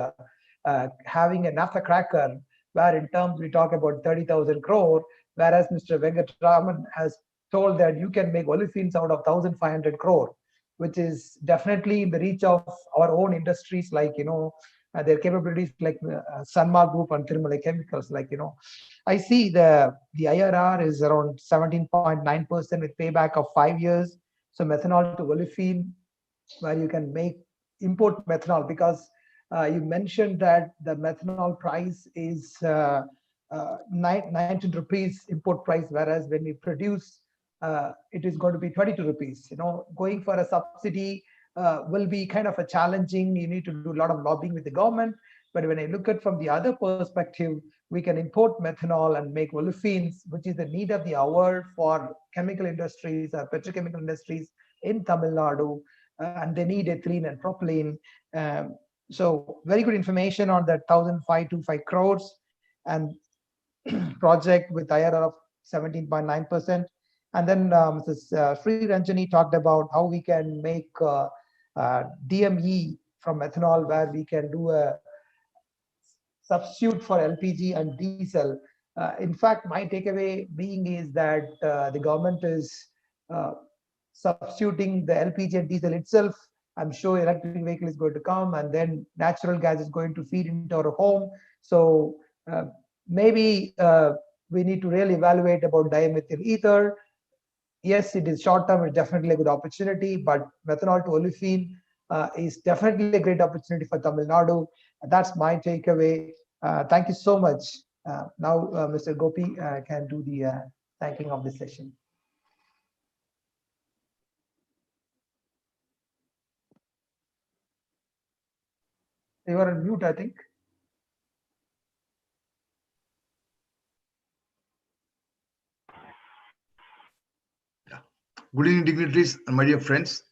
having a naphtha cracker, where in terms we talk about 30,000 crore, whereas Mr. Venkatraman has told that you can make olefins out of 1,500 crore, which is definitely in the reach of our own industries, like, their capabilities like Sanma Group and Tirumala Chemicals, like, I see the IRR is around 17.9% with payback of 5 years. So methanol to olefin, where you can import methanol, because you mentioned that the methanol price is 19 rupees import price, whereas when we produce, it is going to be 22 rupees. Going for a subsidy will be kind of a challenging. You need to do a lot of lobbying with the government. But when I look at from the other perspective, we can import methanol and make olefins, which is the need of the hour for chemical industries or petrochemical industries in Tamil Nadu, and they need ethylene and propylene. So very good information on that 1,525 crores and project with IRR of 17.9%. And then Mrs. Sri Ranjani talked about how we can make DME from methanol, where we can do a substitute for LPG and diesel. In fact, my takeaway being is that the government is substituting the LPG and diesel itself. I'm sure electric vehicle is going to come, and then natural gas is going to feed into our home. So maybe we need to really evaluate about dimethyl ether. Yes, it is short term, it's definitely a good opportunity, but methanol to olefin is definitely a great opportunity for Tamil Nadu. That's my takeaway. Thank you so much. Now, Mr. Gopi can do the thanking of this session. You are on mute, I think. Good evening, dignitaries and my dear friends.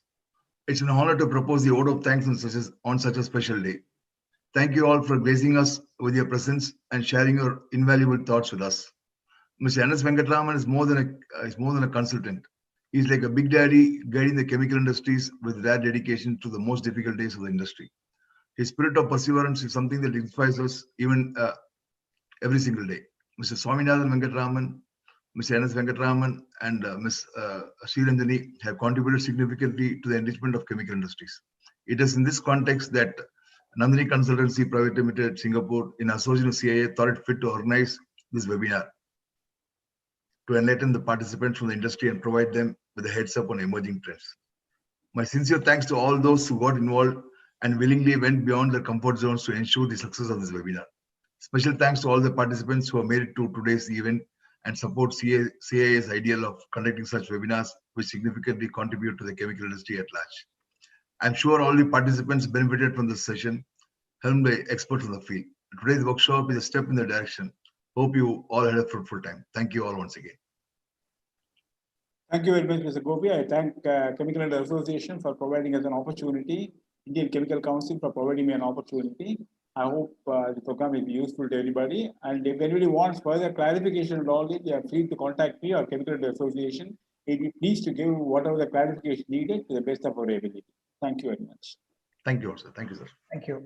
It's an honor to propose the vote of thanks on such a special day. Thank you all for gracing us with your presence and sharing your invaluable thoughts with us. Mr. N.S. Venkatraman is more than a consultant. He's like a big daddy guiding the chemical industries with rare dedication to the most difficult days of the industry. His spirit of perseverance is something that inspires us even every single day. Mr. Swaminathan Venkatraman, Mr. N.S. Venkatraman, and Ms. Sriranjani have contributed significantly to the enrichment of chemical industries. It is in this context that Nandini Consultancy Private Limited, Singapore, in association with CIA, thought it fit to organize this webinar to enlighten the participants from the industry and provide them with a heads up on emerging trends. My sincere thanks to all those who got involved and willingly went beyond their comfort zones to ensure the success of this webinar. Special thanks to all the participants who have made it to today's event and support CIA's ideal of conducting such webinars, which significantly contribute to the chemical industry at large. I'm sure all the participants benefited from this session, helmed by experts in the field. Today's workshop is a step in the direction. Hope you all had a fruitful time. Thank you all once again. Thank you very much, Mr. Gopi. I thank Chemical Industry Association for providing us an opportunity, Indian Chemical Council for providing me an opportunity. I hope the program will be useful to everybody. And if anybody wants further clarification on all this, they are free to contact me or Chemical Industry Association. We'll be pleased to give whatever the clarification needed to the best of our ability. Thank you very much. Thank you, sir. Thank you, sir. Thank you.